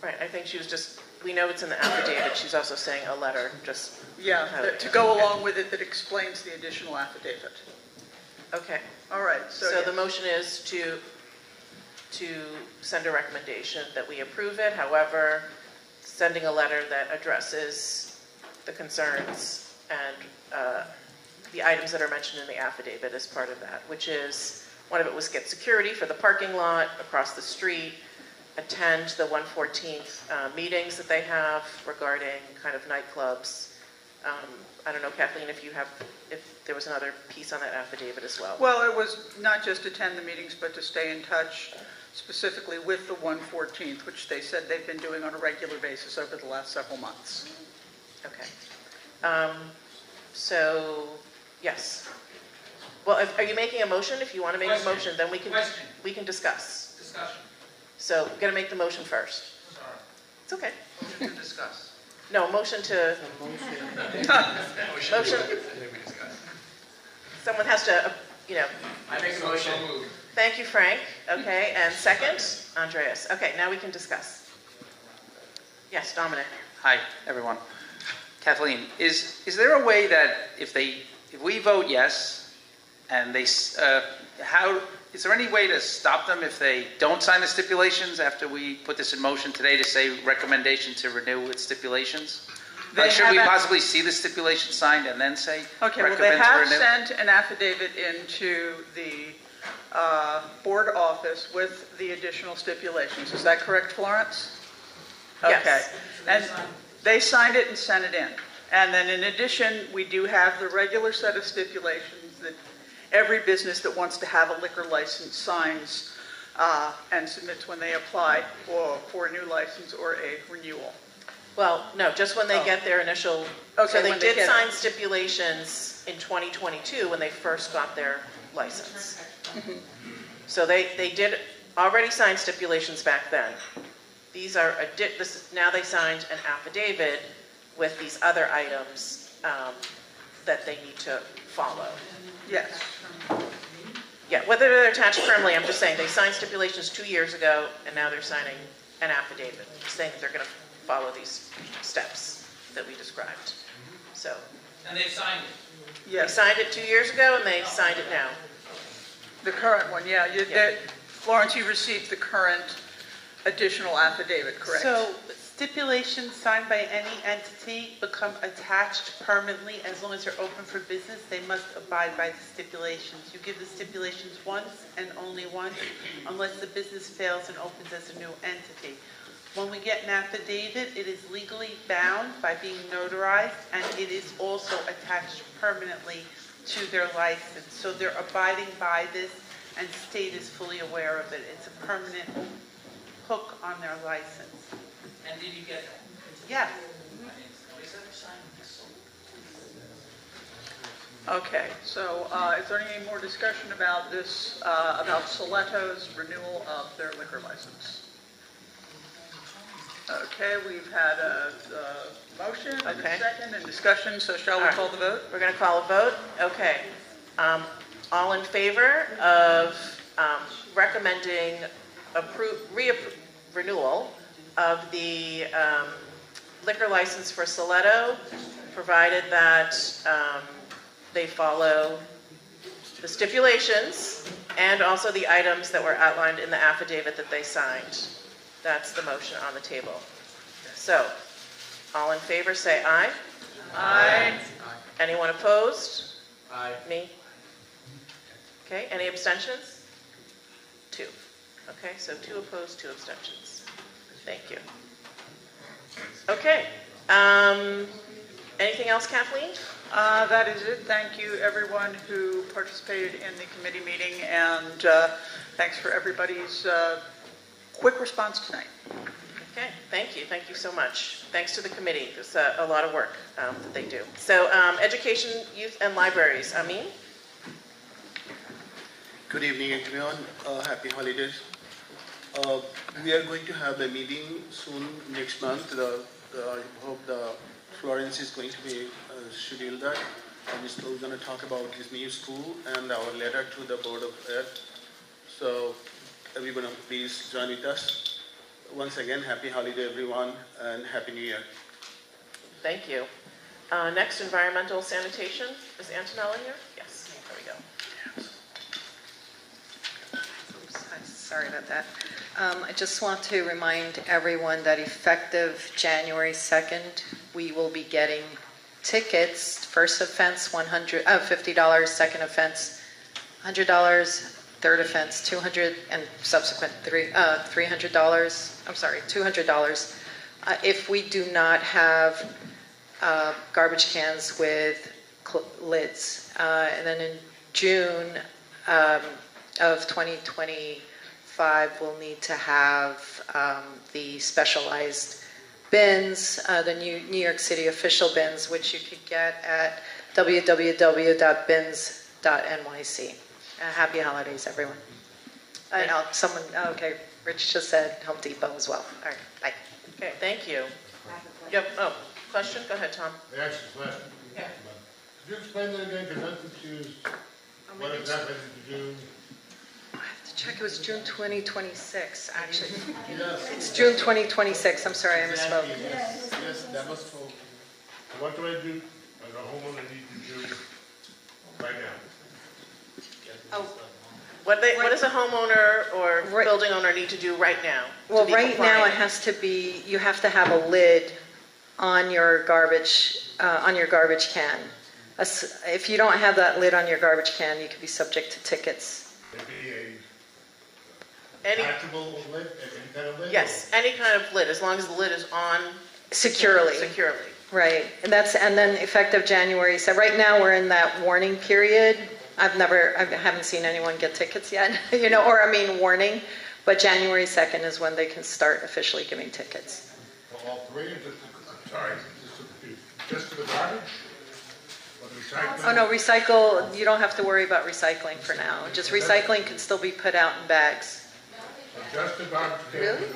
Right, I think she was just, we know it's in the affidavit, she's also saying a letter, just. Yeah, to go along with it that explains the additional affidavit. Okay. All right, So the motion is to send a recommendation that we approve it, however, sending a letter that addresses the concerns and the items that are mentioned in the affidavit as part of that, which is, one of it was get security for the parking lot across the street, attend the 114th meetings that they have regarding kind of nightclubs. I don't know, Kathleen, if there was another piece on that affidavit as well. Well, it was not just attend the meetings, but to stay in touch specifically with the 114th, which they said they've been doing on a regular basis over the last several months. Okay. So, yes. Well, are you making a motion? If you want to make a motion, then we can discuss. Discussion. So, we're going to make the motion first. Sorry. It's okay. Motion to discuss. No, motion to... Motion. Someone has to, I make a motion. Thank you, Frank. Okay, and second, Andreas. Okay, now we can discuss. Yes, Dominic. Hi, everyone. Kathleen, is there a way that if we vote yes, and how, is there any way to stop them if they don't sign the stipulations after we put this in motion today to say recommendation to renew with stipulations? Should we possibly see the stipulation signed and then say Okay, well, they recommend to have renew? sent an affidavit into the board office with the additional stipulations. Is that correct, Florence? Yes. Okay. And they signed it and sent it in. And then in addition, we do have the regular set of stipulations that every business that wants to have a liquor license signs and submits when they apply for a new license or a renewal. Well, no, just when they get their initial, Okay, so they when they did get sign it. stipulations in 2022 when they first got their license. Mhm. So they did already sign stipulations back then. These are, now they signed an affidavit with these other items that they need to follow. Yes. Yeah, whether they're attached firmly, I'm just saying, they signed stipulations 2 years ago, and now they're signing an affidavit saying that they're going to follow these steps that we described. So. And they signed it? They signed it 2 years ago, and they signed it now. The current one, yeah. Florence, you received the current additional affidavit, correct? So stipulations signed by any entity become attached permanently as long as they're open for business. They must abide by the stipulations. You give the stipulations once and only once, unless the business fails and opens as a new entity. When we get an affidavit, it is legally bound by being notarized, and it is also attached permanently to their license. So they're abiding by this, and state is fully aware of it. It's a permanent hook on their license. And did you get that? Yes. Okay, so is there any more discussion about this, about Soleto's renewal of their liquor license? Okay, we've had a motion and a second and discussion, so shall we call the vote? We're going to call a vote? Okay. All in favor of recommending renewal of the liquor license for Soleto, provided that they follow the stipulations and also the items that were outlined in the affidavit that they signed. That's the motion on the table. So, all in favor say aye. Aye. Anyone opposed? Aye. Me? Okay, any abstentions? 2. Okay, so 2 opposed, 2 abstentions. Thank you. Okay, anything else, Kathleen? That is it. Thank you, everyone who participated in the committee meeting, and thanks for everybody's quick response tonight. Okay, thank you. Thank you so much. Thanks to the committee. There's a lot of work that they do. So, education, youth, and libraries. Amin? Good evening, everyone. Happy holidays. We are going to have a meeting soon next month. I hope Florence is going to be scheduled that. We're going to talk about this new school and our letter to the Board of Ed. So everyone, please join with us. Once again, happy holiday, everyone, and happy New Year. Thank you. Next, environmental sanitation. Is Antonella here? Yes. There we go. Sorry about that. I just want to remind everyone that effective January 2nd, we will be getting tickets. First offense, $50. Second offense, $100. Third offense, $200, and subsequent $300. I'm sorry, $200. If we do not have garbage cans with lids, and then in June of 2025, we'll need to have the specialized bins, the New York City official bins, which you could get at www.bins.nyc. Happy holidays, everyone. And okay, Rich just said Home Depot as well. All right, bye. Okay, thank you. Yep. Oh, question? Go ahead, Tom. I asked a question. Yeah. Could you explain that again? Because I'm confused. What exactly did you do? I have to check. It was June 2026, actually. Yes. It's June 2026. I'm sorry, I misspoke. Yes, that was for. What do I do as a homeowner need to do right now? What does a homeowner or building owner need to do right now? Well, right now it has to be, you have to have a lid on your garbage can. If you don't have that lid on your garbage can, you could be subject to tickets. Any Detachable lid, any kind of lid? Yes, any kind of lid, as long as the lid is on Securely. Right, and then effective January. So right now we're in that warning period. I haven't seen anyone get tickets yet, warning. But January 2nd is when they can start officially giving tickets. For all three, just for the garbage? Or the recycling? Oh no, recycle. You don't have to worry about recycling for now. Just recycling can still be put out in bags. Just the garbage can. Really?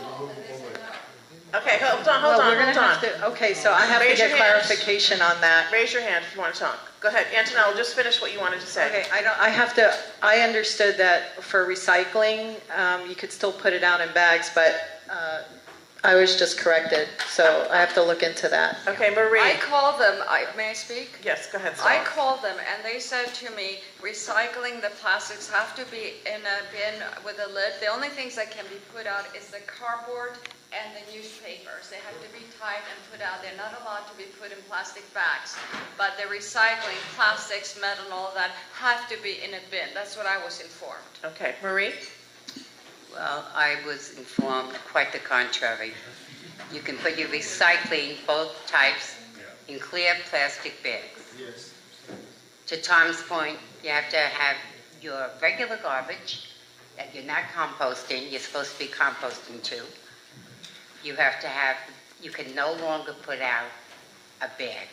Okay, hold on. Okay, so I have to get clarification on that. Raise your hand if you want to talk. Go ahead, Antonella, just finish what you wanted to say. Okay, I understood that for recycling, you could still put it out in bags, but I was just corrected, so I have to look into that. Okay, Marie. I called them, may I speak? Yes, go ahead. I called them and they said to me, recycling the plastics have to be in a bin with a lid. The only things that can be put out is the cardboard and the newspapers. They have to be tied and put out. They're not allowed to be put in plastic bags. But the recycling, plastics, metal, and all that have to be in a bin. That's what I was informed. Okay, Marie? Well, I was informed quite the contrary. You can put your recycling, both types, in clear plastic bags. Yes. To Tom's point, you have to have your regular garbage that you're not composting, you're supposed to be composting too. You have to have, you can no longer put out a bag.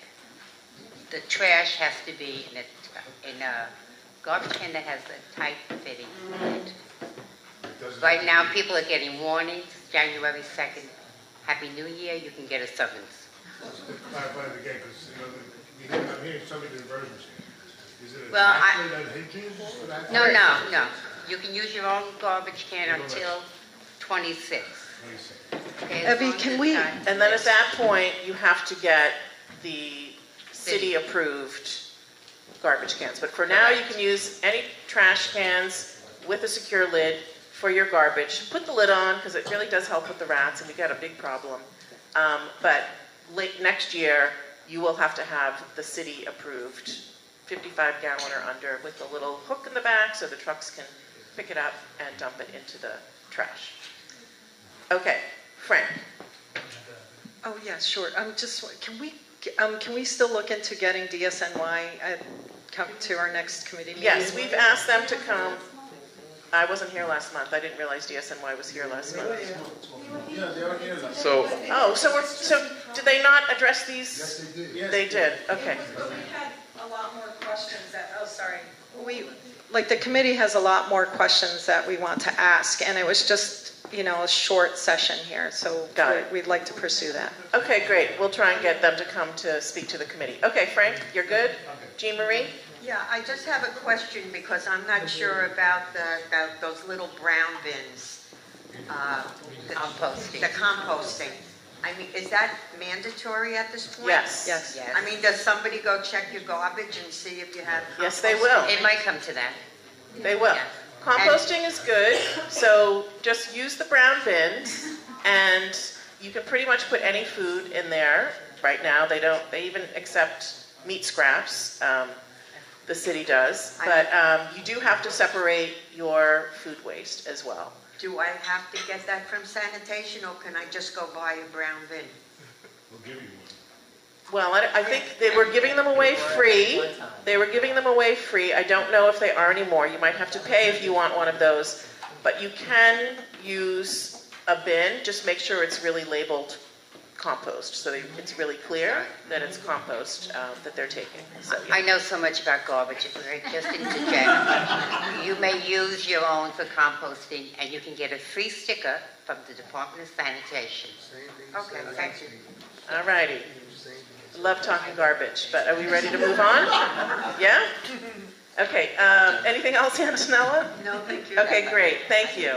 The trash has to be in a garbage can that has a tight fitting lid. Right now, people are getting warnings, January 2nd. Happy New Year, you can get a summons. Let's clarify it again, because I'm hearing so many diversions here. Is it Well, actually that hinges for that? No. You can use your own garbage can until 26. Okay, Evie, and then at that point, you have to get the city-approved garbage cans. But for now, you can use any trash cans with a secure lid for your garbage. Put the lid on, because it really does help with the rats, and we got a big problem. But late next year, you will have to have the city-approved 55-gallon or under with a little hook in the back so the trucks can pick it up and dump it into the trash. Okay, Frank. Oh yeah, sure. Can we still look into getting DSNY come to our next committee meeting? Yes, we've asked them to come. I wasn't here last month. I didn't realize DSNY was here last month. Yeah, they are here. So did they not address these? Yes, they did. They did. Okay. But we had a lot more questions the committee has a lot more questions that we want to ask, and it was just, a short session here, so we'd like to pursue that. Okay, great. We'll try and get them to come to speak to the committee. Okay, Frank, you're good? Jean Marie? Yeah, I just have a question because I'm not sure about those little brown bins. Composting. The composting. I mean, is that mandatory at this point? Yes. I mean, does somebody go check your garbage and see if you have composting? Yes, they will. It might come to that. They will. Yeah. Composting is good, so just use the brown bins, and you can pretty much put any food in there. Right now, they even accept meat scraps. The city does, but you do have to separate your food waste as well. Do I have to get that from sanitation, or can I just go buy a brown bin? We'll give you one. Well, I think they were giving them away free. I don't know if they are anymore. You might have to pay if you want one of those, but you can use a bin. Just make sure it's really labeled compost, so it's really clear that it's compost that they're taking. So, yeah. I know so much about garbage, if I just interject. You may use your own for composting, and you can get a free sticker from the Department of Sanitation. Okay, thank you. All righty. Love talking garbage, but are we ready to move on? Yeah? Okay, anything else, Antonella? No, thank you. Okay, great, thank you.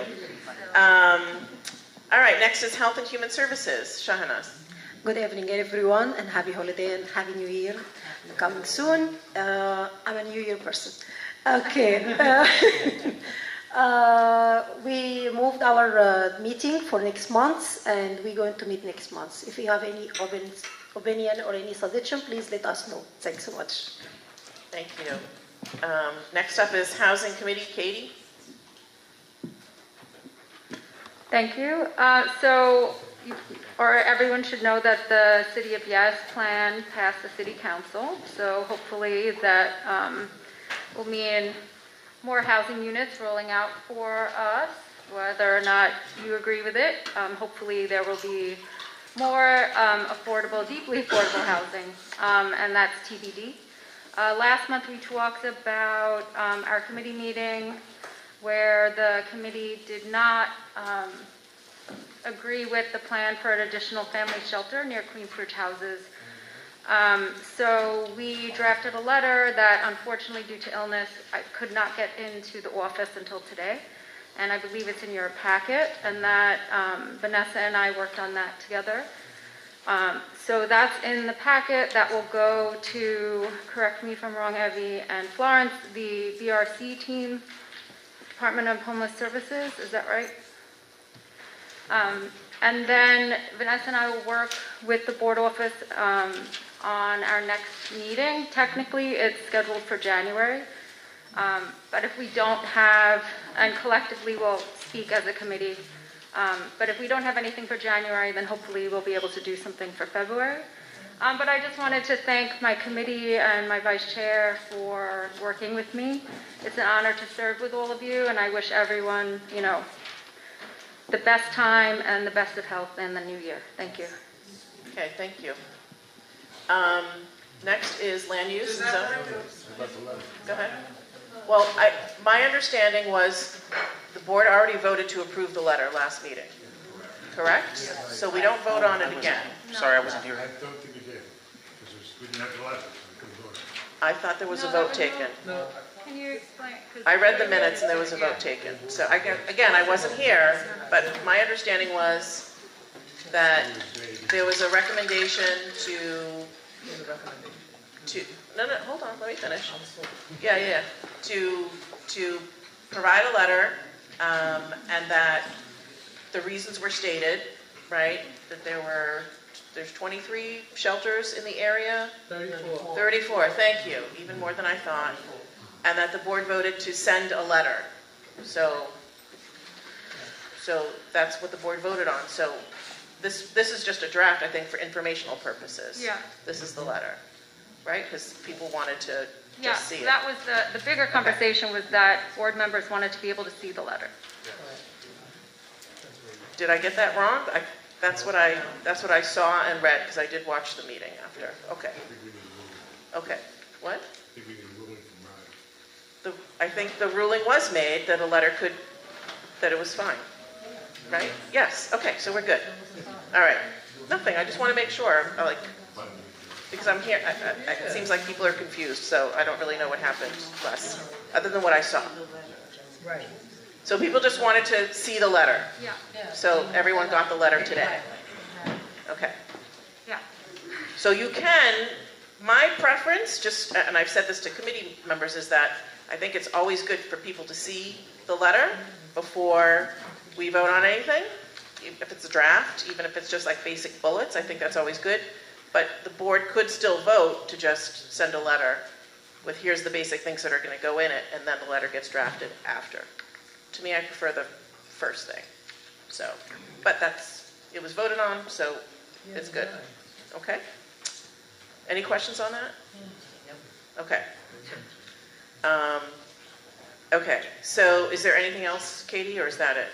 All right, next is Health and Human Services. Shahanaz. Good evening, everyone, and happy holiday and happy New Year coming soon. I'm a New Year person. Okay. We moved our meeting for next month, and we're going to meet next month. If you have any opinion or any suggestion, please let us know. Thanks so much. Thank you. Next up is Housing Committee. Katie? Thank you. Everyone should know that the City of Yes plan passed the City Council. So hopefully that will mean more housing units rolling out for us, whether or not you agree with it. Hopefully there will be more affordable, deeply affordable housing, and that's TBD. Last month we talked about our committee meeting where the committee did not agree with the plan for an additional family shelter near Queensbridge houses. So we drafted a letter that unfortunately due to illness I could not get into the office until today, and I believe it's in your packet, and that Vanessa and I worked on that together. So that's in the packet. That will go to, correct me if I'm wrong, Evie and Florence, the BRC team, Department of Homeless Services, is that right? And then Vanessa and I will work with the board office on our next meeting. Technically, it's scheduled for January. But if we don't have, and collectively we'll speak as a committee, but if we don't have anything for January, then hopefully we'll be able to do something for February. But I just wanted to thank my committee and my vice chair for working with me. It's an honor to serve with all of you, and I wish everyone, the best time and the best of health in the new year. Thank you. Okay, thank you. Next is land use and zoning. Go ahead. Well, my understanding was the board already voted to approve the letter last meeting, correct? So we don't vote on it again. Sorry, I wasn't here. I don't think we did, because we didn't have the letter, so we couldn't vote. I thought there was a vote taken. No. Can you explain? I read the minutes and there was a vote taken. So again, I wasn't here, but my understanding was that there was a recommendation no, hold on, let me finish. Yeah. To provide a letter, and that the reasons were stated, right? That there's 23 shelters in the area? 34. 34, thank you, even more than I thought. And that the board voted to send a letter. So that's what the board voted on. So this is just a draft, I think, for informational purposes. Yeah. This is the letter, right? Because people wanted to just see it. That was the bigger conversation was that board members wanted to be able to see the letter. Did I get that wrong? That's what I saw and read, because I did watch the meeting after. Okay. Okay. What? I think the ruling was made that a letter that it was fine. Right? Yes. Okay, so we're good. All right. Nothing. I just want to make sure, because I'm here, it seems like people are confused, so I don't really know what happened other than what I saw. Right. So people just wanted to see the letter. Yeah. So everyone got the letter today. Okay. Yeah. So you can, my preference, and I've said this to committee members, is that I think it's always good for people to see the letter before we vote on anything. If it's a draft, even if it's just like basic bullets, I think that's always good. But the board could still vote to just send a letter with here's the basic things that are going to go in it, and then the letter gets drafted after. To me, I prefer the first thing. So, but it was voted on, so it's good. Okay? Any questions on that? Okay. Okay, so is there anything else, Katie, or is that it?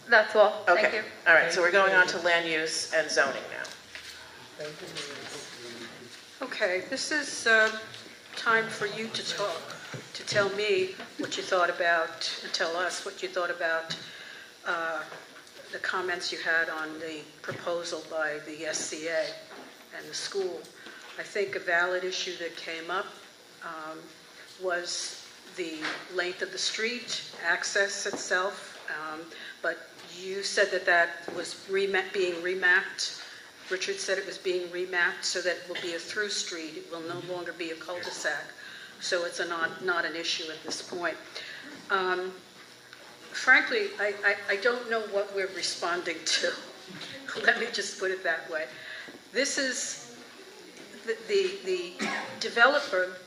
That's all. Okay. Thank you. All right, so we're going on to land use and zoning now. Okay, this is time for you to talk, to tell me what you thought about, and tell us what you thought about the comments you had on the proposal by the SCA and the school. I think a valid issue that came up was the length of the street, access itself, but you said that was being remapped. Richard said it was being remapped so that it will be a through street. It will no longer be a cul-de-sac. So it's not an issue at this point. Frankly, I don't know what we're responding to. Let me just put it that way. This is the developer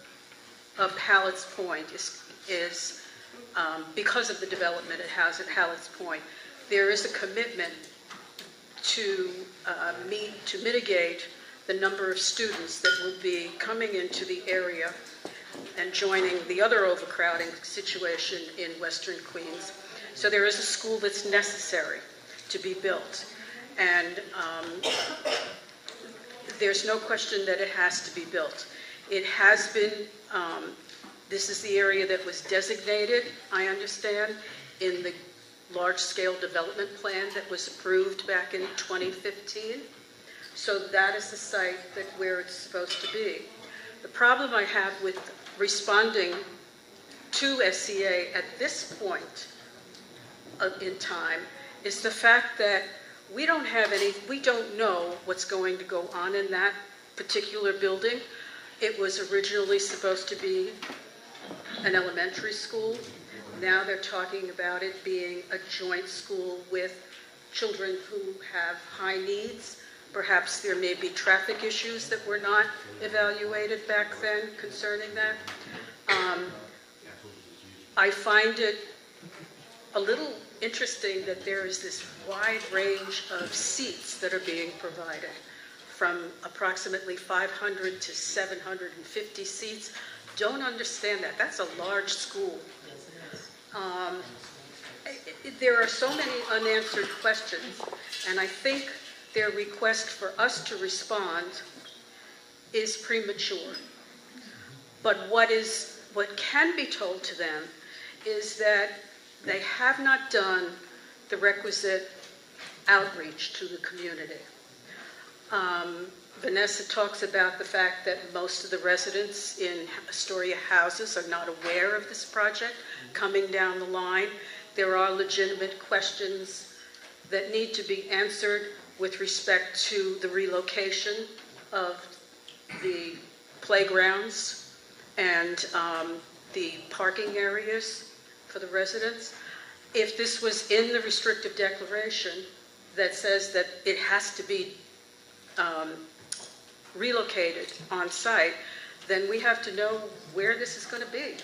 of Hallett's Point is because of the development it has at Hallett's Point, there is a commitment to mitigate the number of students that will be coming into the area and joining the other overcrowding situation in Western Queens. So there is a school that's necessary to be built. And there's no question that it has to be built. It has been, this is the area that was designated, I understand, in the large-scale development plan that was approved back in 2015. So that is the site where it's supposed to be. The problem I have with responding to SCA at this point in time is the fact that we don't know what's going to go on in that particular building. It was originally supposed to be an elementary school. Now they're talking about it being a joint school with children who have high needs. Perhaps there may be traffic issues that were not evaluated back then concerning that. I find it a little interesting that there is this wide range of seats that are being provided, from approximately 500 to 750 seats. Don't understand that. That's a large school. There are so many unanswered questions, and I think their request for us to respond is premature. But what can be told to them is that they have not done the requisite outreach to the community. Vanessa talks about the fact that most of the residents in Astoria houses are not aware of this project coming down the line. There are legitimate questions that need to be answered with respect to the relocation of the playgrounds and the parking areas for the residents. If this was in the restrictive declaration that says that it has to be relocated on site, then we have to know where this is going to be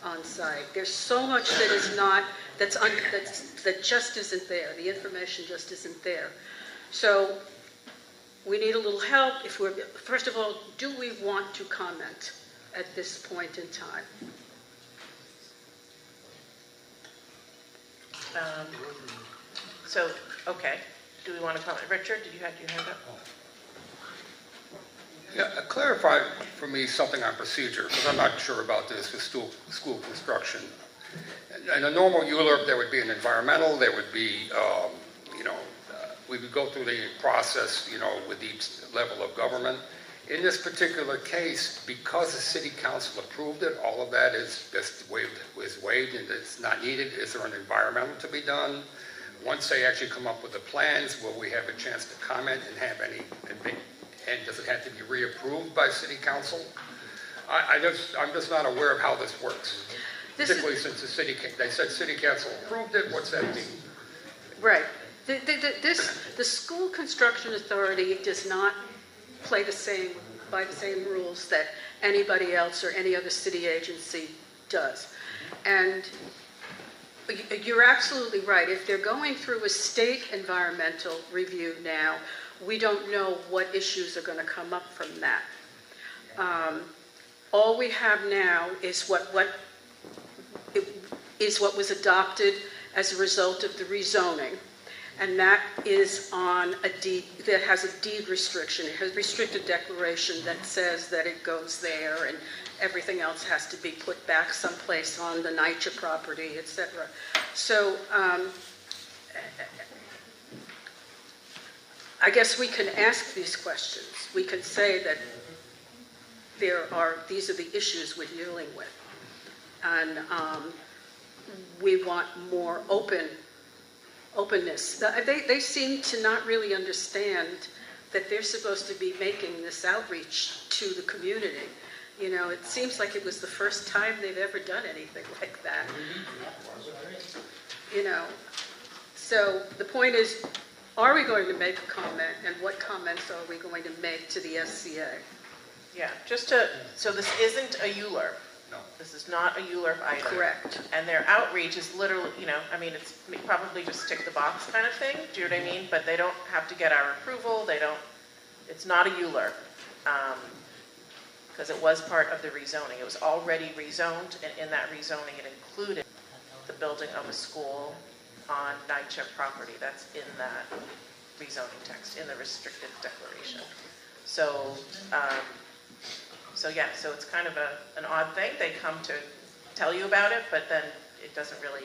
on site. There's so much that is not, that just isn't there. The information just isn't there. So we need a little help. First of all, do we want to comment at this point in time? Okay. Do we want to comment? Richard, did you have your hand up? Yeah, clarify for me something on procedure, because I'm not sure about this with school construction. In a normal ULURP, there would be an environmental, there would be, we would go through the process, with each level of government. In this particular case, because the city council approved it, all of that is just waived and it's not needed. Is there an environmental to be done? Once they actually come up with the plans, will we have a chance to comment and have any, and does it have to be reapproved by city council? I'm just not aware of how this works. Particularly since they said city council approved it, what's that mean? Right. The school construction authority does not play by the same rules that anybody else or any other city agency does. And you're absolutely right. If they're going through a state environmental review now, we don't know what issues are going to come up from that. All we have now is what was adopted as a result of the rezoning. And that is on a deed, that has a deed restriction. It has a restricted declaration that says that it goes there and everything else has to be put back someplace on the NYCHA property, etc. So I guess we can ask these questions. We can say that these are the issues we're dealing with. And we want more openness. They seem to not really understand that they're supposed to be making this outreach to the community. You know, it seems like it was the first time they've ever done anything like that. You know, so the point is, are we going to make a comment, and what comments are we going to make to the SCA? Yeah, so this isn't a ULURP. No. This is not a ULURP item. Correct. And their outreach is literally, I mean, it's probably just tick the box kind of thing, do you know what I mean? But they don't have to get our approval, it's not a ULURP. Because it was part of the rezoning. It was already rezoned, and in that rezoning it included the building of a school on NYCHA property. That's in that rezoning text, in the restricted declaration. So, so it's kind of an odd thing. They come to tell you about it, but then it doesn't matter.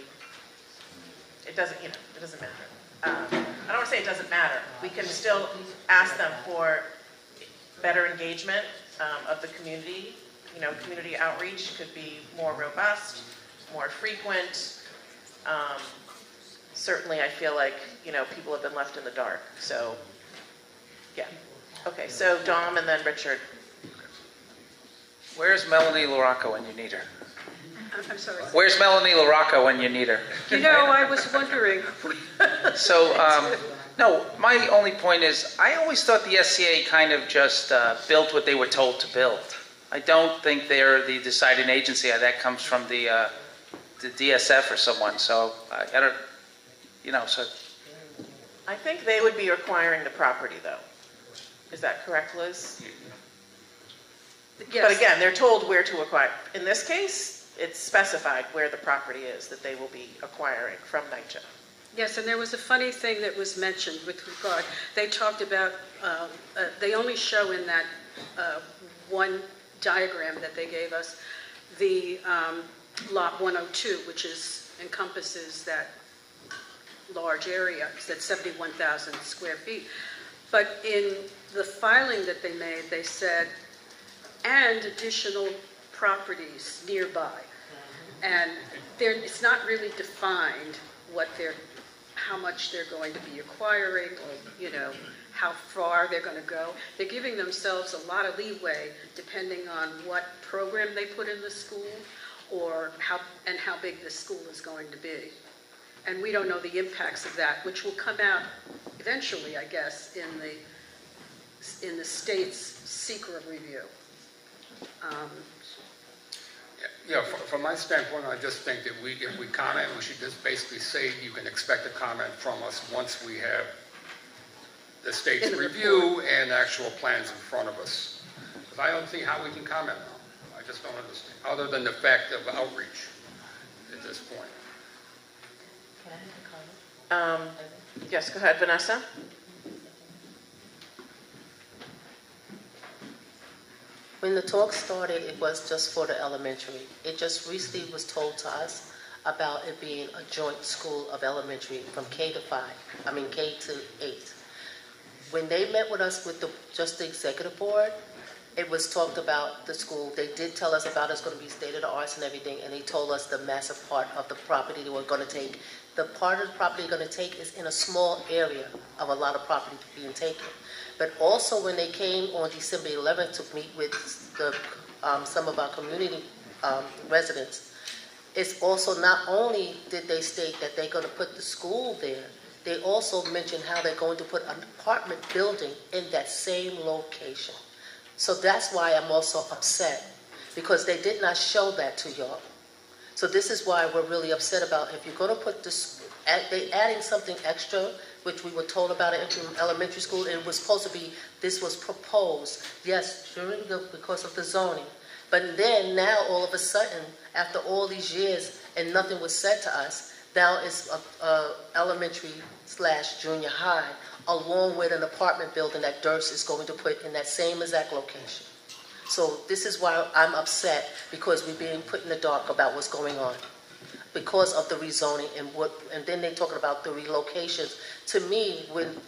I don't want to say it doesn't matter. We can still ask them for better engagement of the community. Community outreach could be more robust, more frequent. Certainly I feel like, people have been left in the dark. So, yeah. Okay, so Dom and then Richard. Where's Melanie LaRocca when you need her? I'm sorry. Where's Melanie LaRocca when you need her? I was wondering. So, no, my only point is, I always thought the SCA kind of just built what they were told to build. I don't think they're the deciding agency. That comes from the DSF or someone. So, I don't, so. I think they would be acquiring the property, though. Is that correct, Liz? Yes. But again, they're told where to acquire. In this case, it's specified where the property is that they will be acquiring from NYCHA. Yes, and there was a funny thing that was mentioned with regard. They talked about, they only show in that one diagram that they gave us, the lot 102, which encompasses that large area, that's 71,000 square feet. But in the filing that they made, they said, and additional properties nearby. And it's not really defined how much they're going to be acquiring, or, how far they're going to go. They're giving themselves a lot of leeway depending on what program they put in the school, or how big the school is going to be. And we don't know the impacts of that, which will come out eventually, I guess, in the state's secret review. From my standpoint, I just think that if we comment, we should just basically say you can expect a comment from us once we have the state's review and actual plans in front of us. Because I don't see how we can comment now. I just don't understand, other than the fact of outreach at this point. Yes, go ahead, Vanessa. When the talk started, it was just for the elementary. It just recently was told to us about it being a joint school of elementary from K to 8. When they met with us with just the executive board, it was talked about the school. They did tell us about it's going to be state of the arts and everything, and they told us the massive part of the property they were going to take. The part of the property they're going to take is in a small area of a lot of property being taken. But also when they came on December 11th to meet with some of our community residents, it's also not only did they state that they're going to put the school there, they also mentioned how they're going to put an apartment building in that same location. So that's why I'm also upset, because they did not show that to y'all. So this is why we're really upset about, if you're going to put this, they adding something extra, which we were told about it in elementary school. It was supposed to be, this was proposed, yes, because of the zoning. But then now all of a sudden, after all these years and nothing was said to us, now it's elementary/junior high, along with an apartment building that Durst is going to put in that same exact location. So this is why I'm upset, because we're being put in the dark about what's going on because of the rezoning and then they're talking about the relocations. To me, with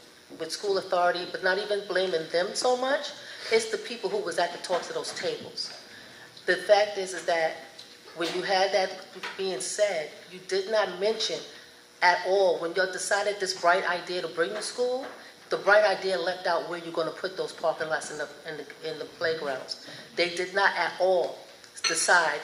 school authority, but not even blaming them so much, it's the people who was at the talks of those tables. The fact is that when you had that being said, you did not mention at all, when you decided this bright idea to bring the school, The bright idea left out where you're going to put those parking lots in the playgrounds. They did not at all decide,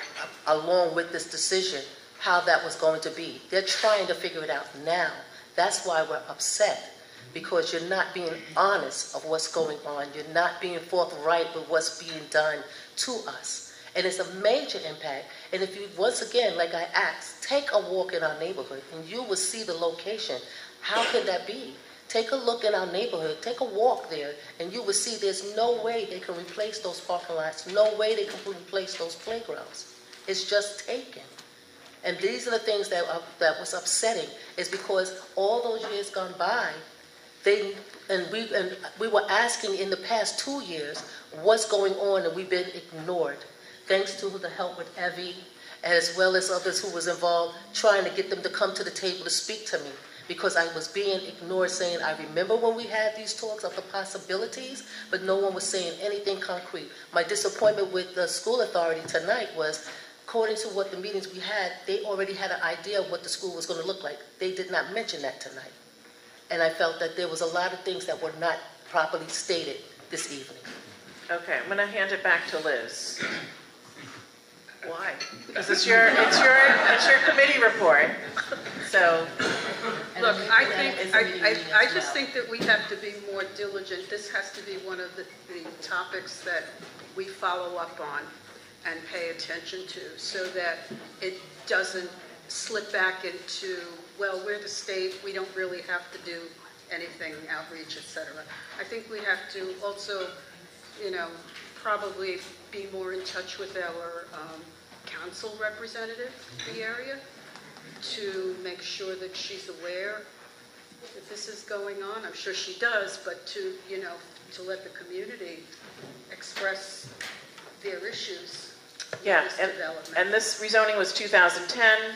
along with this decision, how that was going to be. They're trying to figure it out now. That's why we're upset, because you're not being honest of what's going on. You're not being forthright with what's being done to us. And it's a major impact. And if you, once again, like I asked, take a walk in our neighborhood and you will see the location. How can that be? Take a look in our neighborhood, take a walk there, and you will see there's no way they can replace those parking lots, no way they can replace those playgrounds. It's just taken. And these are the things that was upsetting, is because all those years gone by, we were asking in the past 2 years what's going on, and we've been ignored. Thanks to the help with Evie, as well as others who was involved, trying to get them to come to the table to speak to me, because I was being ignored, saying, I remember when we had these talks of the possibilities, but no one was saying anything concrete. My disappointment with the school authority tonight was, according to what the meetings we had, they already had an idea of what the school was going to look like. They did not mention that tonight. And I felt that there was a lot of things that were not properly stated this evening. Okay, I'm going to hand it back to Liz. Why? Because it's your committee report. So, Look, I just think that we have to be more diligent. This has to be one of the topics that we follow up on and pay attention to, so that it doesn't slip back into, well, we're the state, we don't really have to do anything, outreach, etc. I think we have to also, probably be more in touch with our council representative in the area to make sure that she's aware that this is going on. I'm sure she does, but to let the community express their issues. Yeah, and this rezoning was 2010,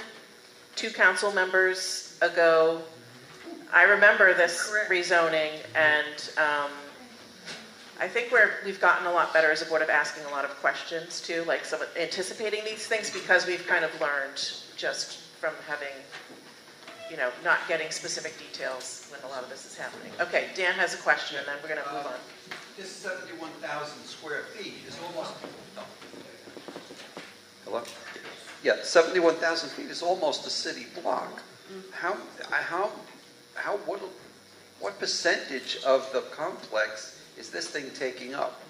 2 council members ago. I remember this rezoning, and I think we've gotten a lot better as a board of asking a lot of questions too, like some anticipating these things, because we've kind of learned just from having, not getting specific details when a lot of this is happening. Okay, Dan has a question, and then we're going to move on. This 71,000 square feet is almost... Hello? Yeah, 71,000 feet is almost a city block. What percentage of the complex is this thing taking up?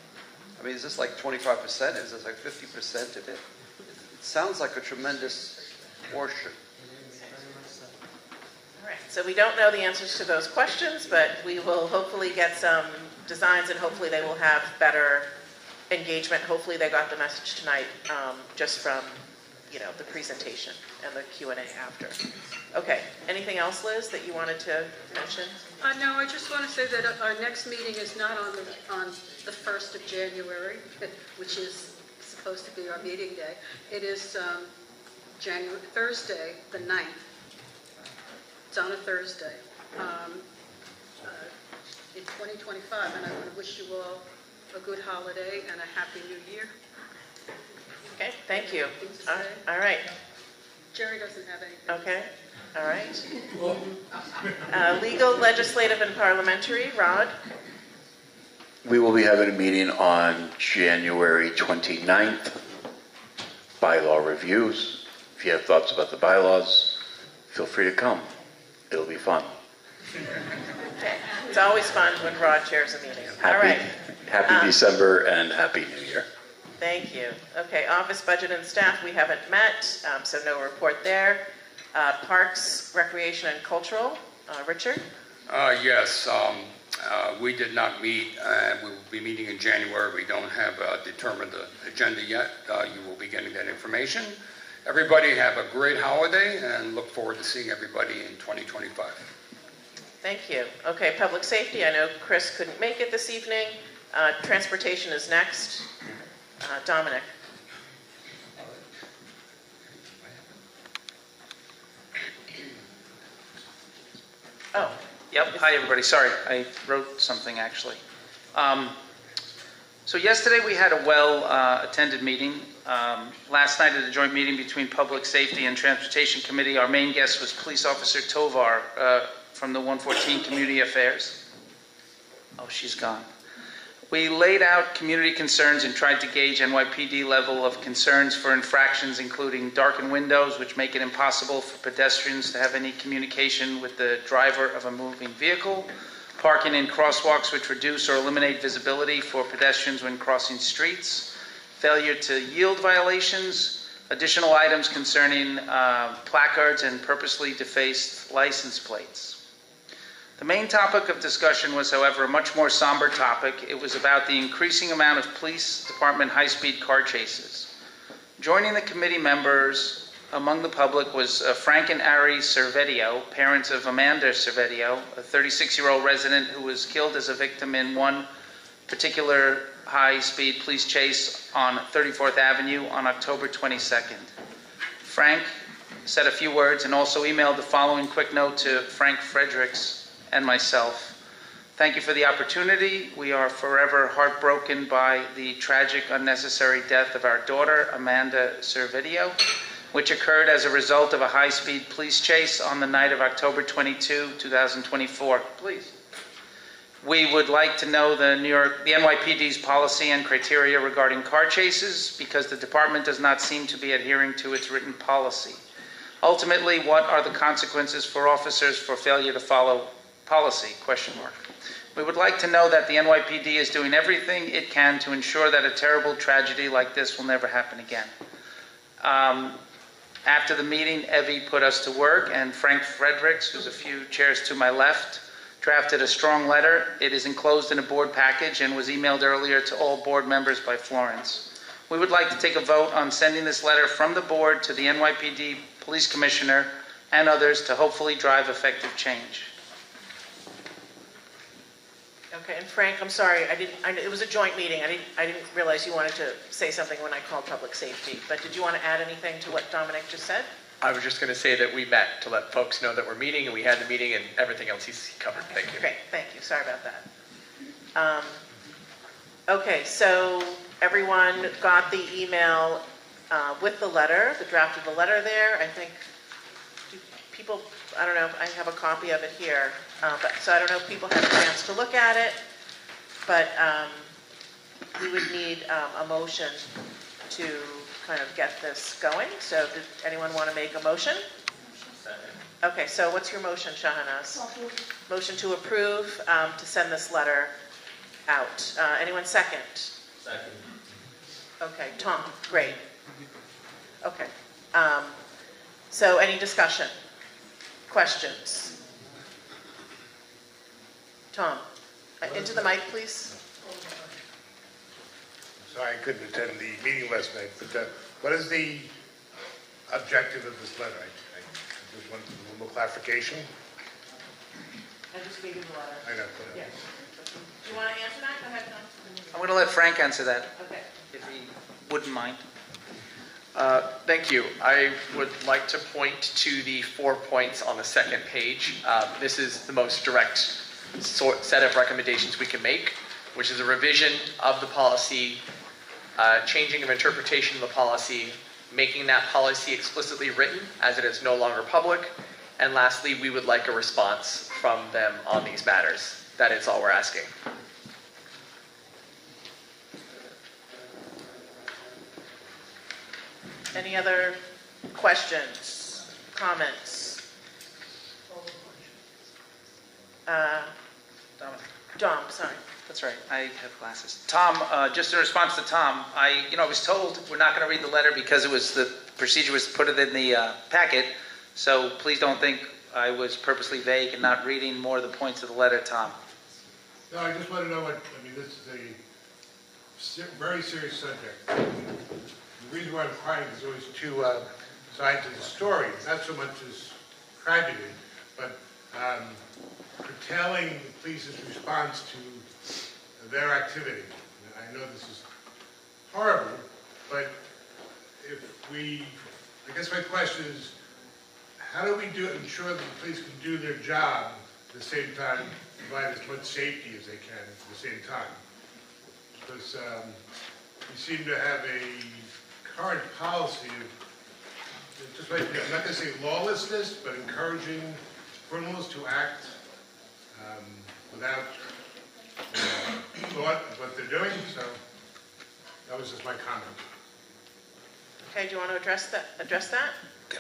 I mean, is this like 25%? Is this like 50% of it? It sounds like a tremendous portion. All right, so we don't know the answers to those questions, but we will hopefully get some designs, and hopefully they will have better engagement. Hopefully they got the message tonight, just from, the presentation and the Q&A after. Okay, anything else, Liz, that you wanted to mention? No, I just want to say that our next meeting is not on the 1st of January, which is supposed to be our meeting day. It is Thursday, the 9th. It's on a Thursday in 2025, and I want to wish you all a good holiday and a happy new year. Okay, thank you. All right. Jerry doesn't have anything. Okay, all right. Legal, legislative, and parliamentary, Rod? We will be having a meeting on January 29th. Bylaw reviews. If you have thoughts about the bylaws, feel free to come. It'll be fun. Okay. It's always fun when Rod chairs a meeting. All right. Happy December and Happy New Year. Thank you. Okay, office, budget, and staff, we haven't met, so no report there. Parks, recreation, and cultural, Richard? Yes, we did not meet. We will be meeting in January. We don't have determined the agenda yet. You will be getting that information. Everybody have a great holiday, and look forward to seeing everybody in 2025. Thank you. Okay, public safety, I know Chris couldn't make it this evening. Transportation is next. Dominic. Oh. Yep. Hi, everybody. Sorry, I wrote something, actually. So yesterday we had a well-attended meeting. Last night at a joint meeting between Public Safety and Transportation Committee, our main guest was Police Officer Tovar from the 114 Community Affairs. Oh, she's gone. We laid out community concerns and tried to gauge NYPD level of concerns for infractions, including darkened windows, which make it impossible for pedestrians to have any communication with the driver of a moving vehicle, parking in crosswalks which reduce or eliminate visibility for pedestrians when crossing streets, failure to yield violations, additional items concerning placards and purposely defaced license plates. The main topic of discussion was, however, a much more somber topic. It was about the increasing amount of police department high-speed car chases. Joining the committee members among the public was Frank and Ari Cervedio, parents of Amanda Cervedio, a 36-year-old resident who was killed as a victim in one particular high-speed police chase on 34th Avenue on October 22nd. Frank said a few words and also emailed the following quick note to Frank Fredericks and myself. Thank you for the opportunity. We are forever heartbroken by the tragic, unnecessary death of our daughter, Amanda Cervedio, which occurred as a result of a high-speed police chase on the night of October 22, 2024. Please. We would like to know the NYPD's policy and criteria regarding car chases because the department does not seem to be adhering to its written policy. Ultimately, what are the consequences for officers for failure to follow policy? ? We would like to know that the NYPD is doing everything it can to ensure that a terrible tragedy like this will never happen again. After the meeting, Evie put us to work, and Frank Fredericks, who's a few chairs to my left, drafted a strong letter. It is enclosed in a board package and was emailed earlier to all board members by Florence. We would like to take a vote on sending this letter from the board to the NYPD Police Commissioner and others to hopefully drive effective change. Okay, and Frank, I'm sorry, it was a joint meeting. I didn't realize you wanted to say something when I called public safety, but did you want to add anything to what Dominic just said? I was just going to say that we met to let folks know that we're meeting, and we had the meeting, and everything else he's covered. Thank you. Great, thank you. Sorry about that. Okay, so everyone got the email with the letter, the draft of the letter there. I think people, I don't know, I have a copy of it here. So I don't know if people had a chance to look at it, but we would need a motion to kind of get this going. So did anyone want to make a motion? Okay, so what's your motion, Shahanaz? Motion to approve to send this letter out. Anyone second? Second. Okay, Tom, great. Okay. So any discussion? Questions? Tom, into the mic, please. Sorry, I couldn't attend the meeting last night, but what is the objective of this letter? I just want a little more clarification. I just gave you the letter. I know. Yeah. Do you want to answer that? Go ahead, Tom. I'm going to let Frank answer that, Okay. if he wouldn't mind. Thank you. I would like to point to the 4 points on the second page. This is the most direct set of recommendations we can make, which is a revision of the policy, changing of interpretation of the policy, making that policy explicitly written as it is no longer public, and lastly, we would like a response from them on these matters. That is all we're asking. Any other questions, comments? Dom, sorry. That's right, I have glasses. Tom, just in response to Tom, I was told we're not going to read the letter because it was the procedure was to put it in the packet, so please don't think I was purposely vague and not reading more of the points of the letter, Tom. No, I just want to know this is a very serious subject. The reason why I'm crying is always two sides of the story, not so much as tragedy, but curtailing the police's response to their activity. I know this is horrible, but I guess my question is, how do we ensure that the police can do their job at the same time, provide as much safety as they can at the same time? Because we seem to have a current policy of, just like, I'm not going to say lawlessness, but encouraging criminals to act without what they're doing, so that was just my comment. Okay, do you want to address that?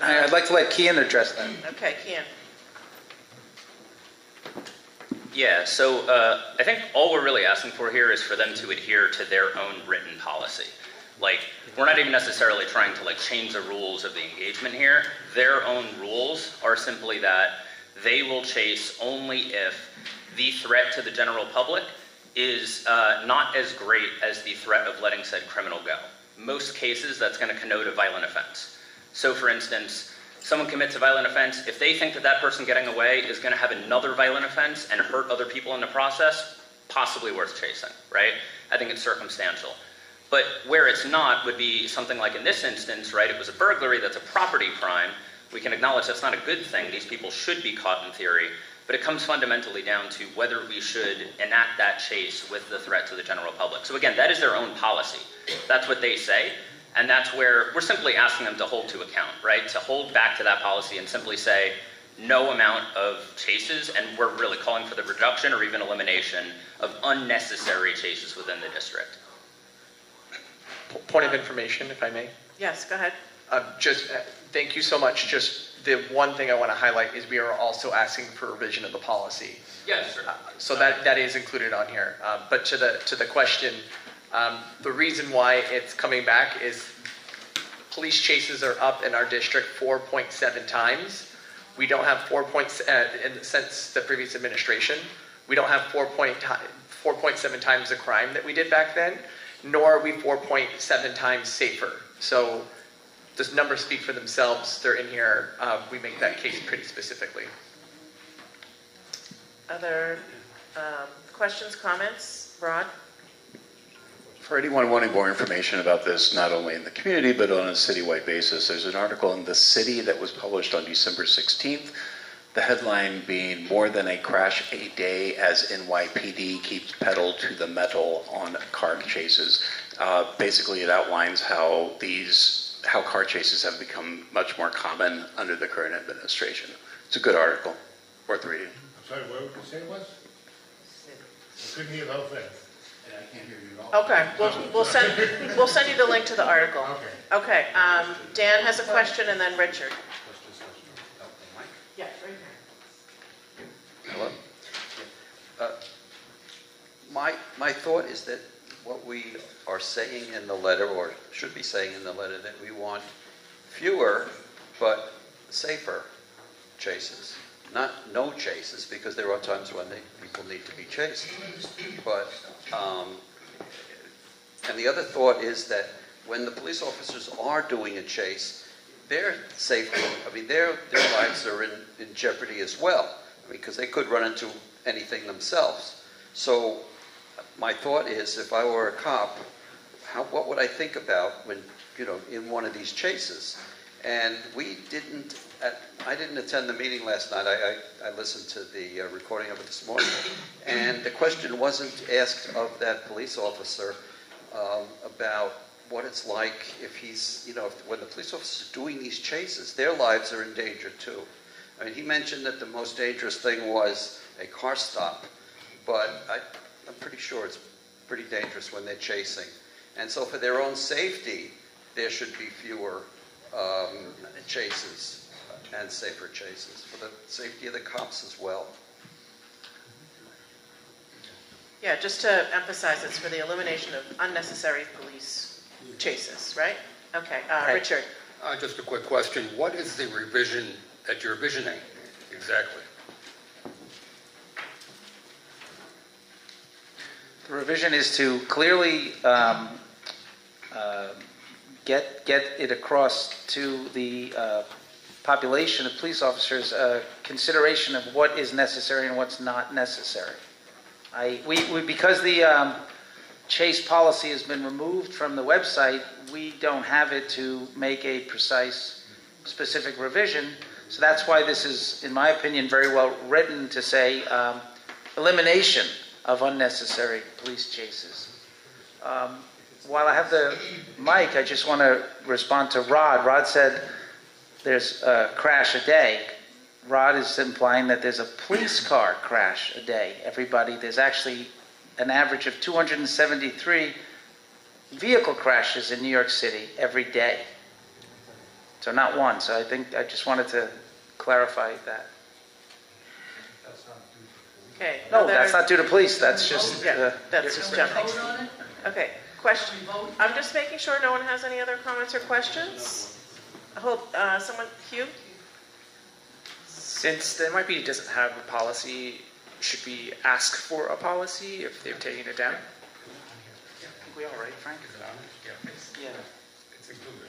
I'd like to let Kian address that. Okay, Kian. Yeah, so I think all we're really asking for here is for them to adhere to their own written policy. Like, we're not even necessarily trying to like change the rules of the engagement here. Their own rules are simply that they will chase only if the threat to the general public is not as great as the threat of letting said criminal go. Most cases, that's going to connote a violent offense. So for instance, someone commits a violent offense, if they think that that person getting away is going to have another violent offense and hurt other people in the process, possibly worth chasing, right? I think it's circumstantial. But where it's not would be something like in this instance, right? It was a burglary, that's a property crime. We can acknowledge that's not a good thing. These people should be caught in theory. But it comes fundamentally down to whether we should enact that chase with the threat to the general public. So again, that is their own policy. That's what they say. And that's where we're simply asking them to hold to account, right? To hold back to that policy and simply say no amount of chases, and we're really calling for the reduction or even elimination of unnecessary chases within the district. Point of information, if I may. Yes, go ahead. Thank you so much. Just the one thing I want to highlight is we are also asking for revision of the policy. Yes, sir. So that is included on here. But to the question, the reason why it's coming back is police chases are up in our district 4.7 times. We don't have since the previous administration, we don't have 4.7 times the crime that we did back then, nor are we 4.7 times safer. So those numbers speak for themselves. They're in here. We make that case pretty specifically. Other questions, comments? Rod? For anyone wanting more information about this, not only in the community, but on a citywide basis, there's an article in The City that was published on December 16th. The headline being, "More than a crash a day as NYPD keeps pedal to the metal on car chases." Basically, it outlines how car chases have become much more common under the current administration. It's a good article, worth reading. I'm sorry, what did you say it was? I couldn't hear the whole thing. Yeah, I can't hear you at all. Okay, we'll send you the link to the article. Okay. Dan has a question, and then Richard. Yeah, right Hello? My thought is that what we are saying in the letter, or should be saying in the letter, that we want fewer but safer chases. Not no chases, because there are times when people need to be chased. But, and the other thought is that when the police officers are doing a chase, their safety, their lives are in jeopardy as well, because they could run into anything themselves. So my thought is, if I were a cop, what would I think about when, in one of these chases? And I didn't attend the meeting last night. I listened to the recording of it this morning. And the question wasn't asked of that police officer about what it's like if he's, when the police officer is doing these chases, their lives are in danger too. He mentioned that the most dangerous thing was a car stop, but I'm pretty sure it's pretty dangerous when they're chasing. And so for their own safety, there should be fewer chases and safer chases, for the safety of the cops as well. Yeah, just to emphasize, it's for the elimination of unnecessary police chases, right? Okay, Richard. Just a quick question. What is the revision that you're visioning exactly? The revision is to clearly get it across to the population of police officers consideration of what is necessary and what's not necessary. Because the chase policy has been removed from the website, we don't have it to make a precise, specific revision. So that's why this is, in my opinion, very well written to say elimination of unnecessary police chases. While I have the mic, I just want to respond to Rod. Rod said there's a crash a day. Rod is implying that there's a police car crash a day. There's actually an average of 273 vehicle crashes in New York City every day. So not one. So I just wanted to clarify that. Okay. No, that's not due to police. That's just. Yeah, that's just general. Okay, question. I'm just making sure no one has any other comments or questions. I hope, someone, Hugh? Since the NYPD doesn't have a policy, should we ask for a policy if they've taken it down? I think we all right, Frank? Yeah. It's included.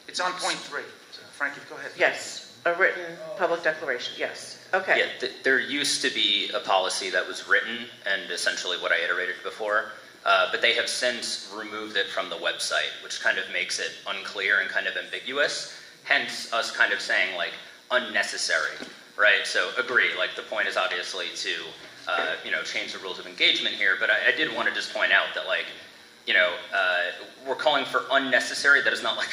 It's on point 3. So Frank, you go ahead. Yes, a written public declaration, yes. Okay. Yeah, there used to be a policy that was written, and essentially what I iterated before, but they have since removed it from the website, which kind of makes it unclear and kind of ambiguous, hence us kind of saying, like, unnecessary, right? So agree, like, the point is obviously to, change the rules of engagement here, but I did want to just point out that, like, we're calling for unnecessary. That is not like,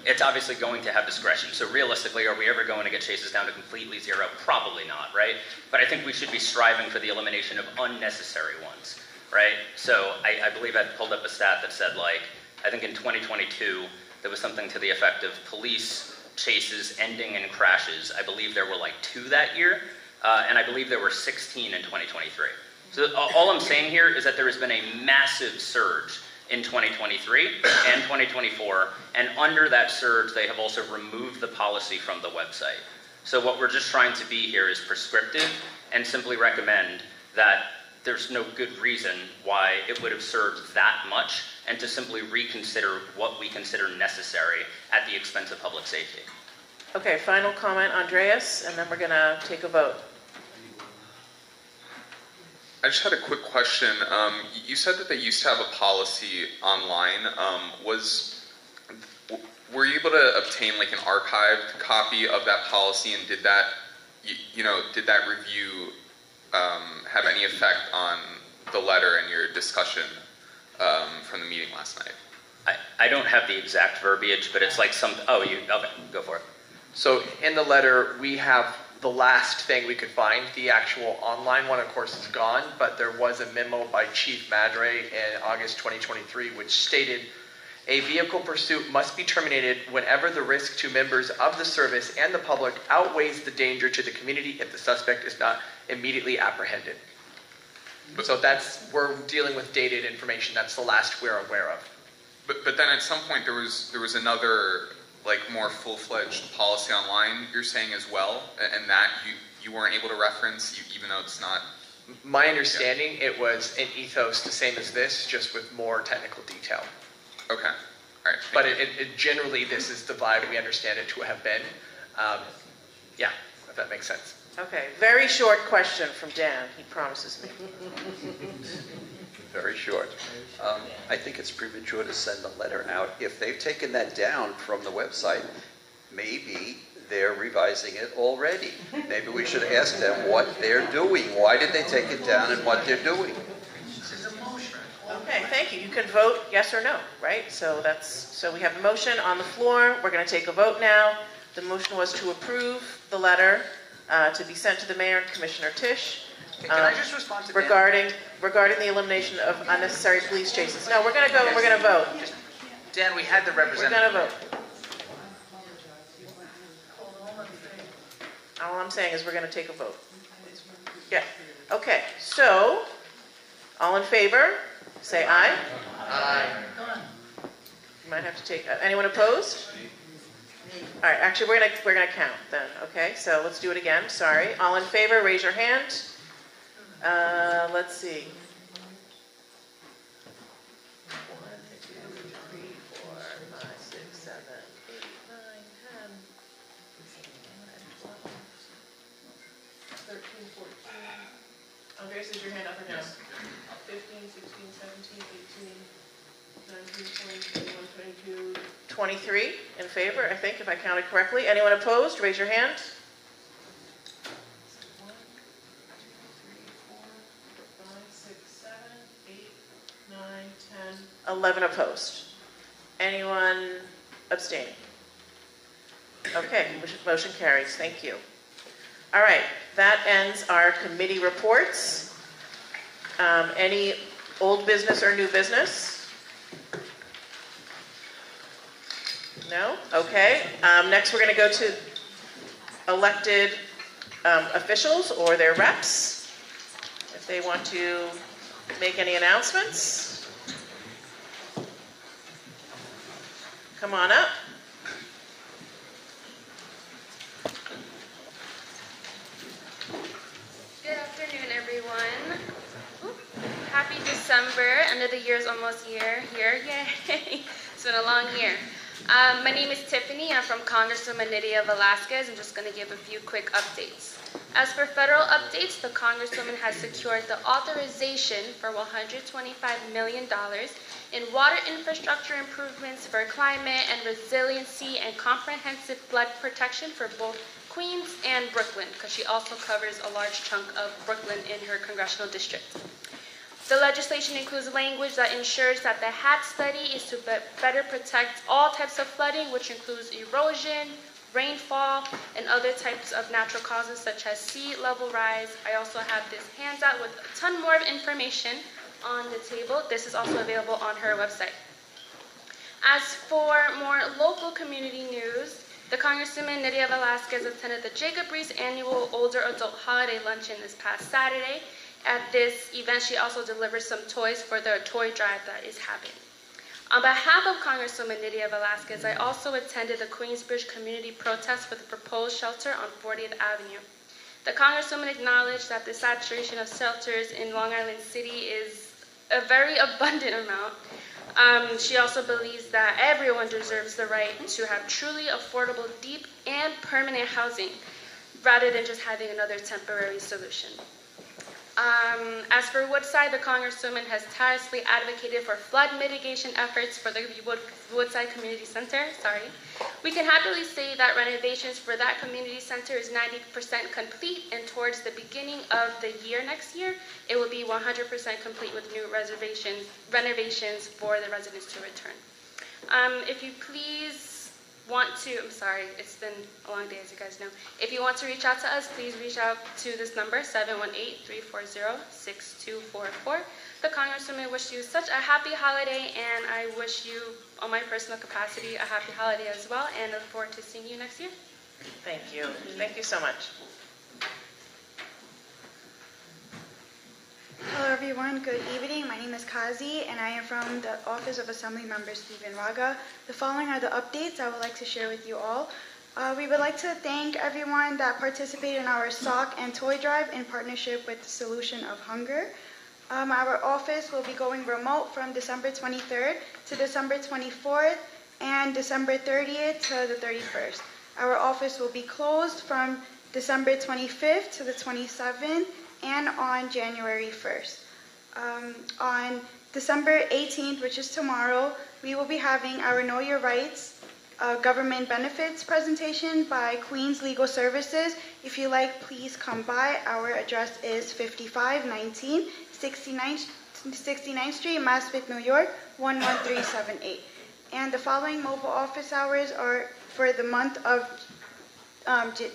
it's obviously going to have discretion. So realistically, are we ever going to get chases down to completely zero? Probably not, right? But I think we should be striving for the elimination of unnecessary ones, right? So I believe I pulled up a stat that said, like, I think in 2022, there was something to the effect of police chases ending in crashes. I believe there were like 2 that year, and I believe there were 16 in 2023. So all I'm saying here is that there has been a massive surge in 2023 and 2024, and under that surge, they have also removed the policy from the website. So what we're just trying to be here is prescriptive and simply recommend that there's no good reason why it would have surged that much, and to simply reconsider what we consider necessary at the expense of public safety. Okay, final comment, Andreas, and then we're going to take a vote. I just had a quick question. You said that they used to have a policy online. Were you able to obtain like an archived copy of that policy, and did that, did that review have any effect on the letter and your discussion from the meeting last night? I don't have the exact verbiage, but it's like okay, go for it. So in the letter, we have the last thing we could find. The actual online one, of course, is gone, but there was a memo by Chief Madre in August 2023, which stated, a vehicle pursuit must be terminated whenever the risk to members of the service and the public outweighs the danger to the community if the suspect is not immediately apprehended. So we're dealing with dated information. That's the last we're aware of. But then at some point there was another, like, more full-fledged policy online, you're saying, as well, and that you weren't able to reference, even though it's not... My understanding, it was an ethos the same as this, just with more technical detail. Okay, all right. But generally, this is the vibe we understand it to have been. Yeah, if that makes sense. Okay, very short question from Dan, he promises me. Very short. I think it's premature to send a letter out. If they've taken that down from the website, maybe they're revising it already. Maybe we should ask them what they're doing. Why did they take it down and what they're doing? Okay, thank you. You can vote yes or no, right? So we have a motion on the floor. We're going to take a vote now. The motion was to approve the letter to be sent to the mayor and Commissioner Tisch. Can I just respond to Dan? Regarding the elimination of unnecessary police chases. No, we're going to go and we're going to vote. Dan, we had the representative. We're going to vote. All I'm saying is we're going to take a vote. Yeah. Okay, so all in favor, say aye. Aye. You might have to take, anyone opposed? All right, actually, we're gonna count then, okay? So let's do it again, sorry. All in favor, raise your hand. Let's see. 1, 2, 3, 4, 5, 6, 7, 8, 9, 10, 11, 12, 13, 14. Andreas, is your hand up or down? 15, 16, 17, 18, 19, 20, 21, 22, 23 in favor, I think, if I counted correctly. Anyone opposed? Raise your hand. 1, 2, 3, 4, 5, 6, 7, 8, 9, 10, 11 opposed. Anyone abstaining? Okay, motion carries. Thank you. All right, that ends our committee reports. Any old business or new business? No? Okay. Next, we're going to go to elected officials or their reps, if they want to make any announcements. Come on up. Good afternoon, everyone. Ooh, happy December. End of the year is almost here. Yay. It's been a long year. My name is Tiffany. I'm from Congresswoman Nydia Velasquez. I'm just going to give a few quick updates. As for federal updates, the Congresswoman has secured the authorization for $125 million in water infrastructure improvements for climate and resiliency and comprehensive flood protection for both Queens and Brooklyn, because she also covers a large chunk of Brooklyn in her congressional district. The legislation includes language that ensures that the HAT study is to better protect all types of flooding, which includes erosion, rainfall, and other types of natural causes such as sea level rise. I also have this handout with a ton more of information on the table. This is also available on her website. As for more local community news, the Congresswoman Nydia Velasquez attended the Jacob Reese annual Older Adult Holiday Luncheon this past Saturday. At this event, she also delivered some toys for the toy drive that is happening. On behalf of Congresswoman Nydia Velasquez, I also attended the Queensbridge community protest for the proposed shelter on 40th Avenue. The Congresswoman acknowledged that the saturation of shelters in Long Island City is a very abundant amount. She also believes that everyone deserves the right to have truly affordable, deep, and permanent housing, rather than just having another temporary solution. As for Woodside, the Congresswoman has tirelessly advocated for flood mitigation efforts for the Woodside Community Center. We can happily say that renovations for that community center is 90% complete, and towards the beginning of the year next year, it will be 100% complete with new renovations for the residents to return. If you please want to, I'm sorry, it's been a long day as you guys know. If you want to reach out to us, please reach out to this number, 718-340-6244. The Congresswoman wishes you such a happy holiday, and I wish you, on my personal capacity, a happy holiday as well, and look forward to seeing you next year. Thank you. Thank you so much. Hello everyone, good evening. My name is Kazi and I am from the Office of Assembly Member Stephen Raga. The following are the updates I would like to share with you all. We would like to thank everyone that participated in our sock and toy drive in partnership with the Solution of Hunger. Our office will be going remote from December 23rd to December 24th and December 30th to the 31st. Our office will be closed from December 25th to the 27th and on January 1st. On December 18th, which is tomorrow, we will be having our Know Your Rights government benefits presentation by Queens Legal Services. If you like, please come by. Our address is 5519 69th Street, Maspeth, New York, 11378. And the following mobile office hours are for the month of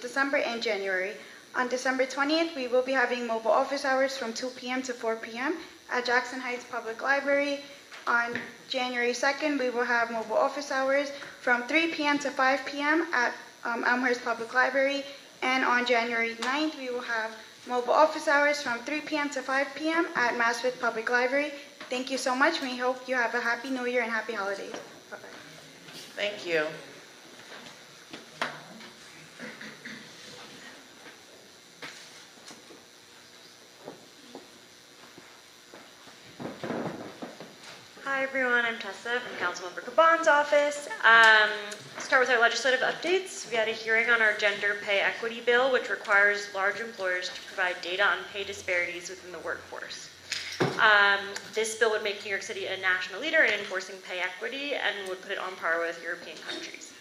December and January. On December 20th, we will be having mobile office hours from 2 p.m. to 4 p.m. at Jackson Heights Public Library. On January 2nd, we will have mobile office hours from 3 p.m. to 5 p.m. at Elmhurst Public Library. And on January 9th, we will have mobile office hours from 3 p.m. to 5 p.m. at Maspeth Public Library. Thank you so much. We hope you have a happy New Year and happy holidays. Bye-bye. Thank you. Hi everyone, I'm Tessa from Councilmember Caban's office. Start with our legislative updates. We had a hearing on our gender pay equity bill, which requires large employers to provide data on pay disparities within the workforce. This bill would make New York City a national leader in enforcing pay equity and would put it on par with European countries.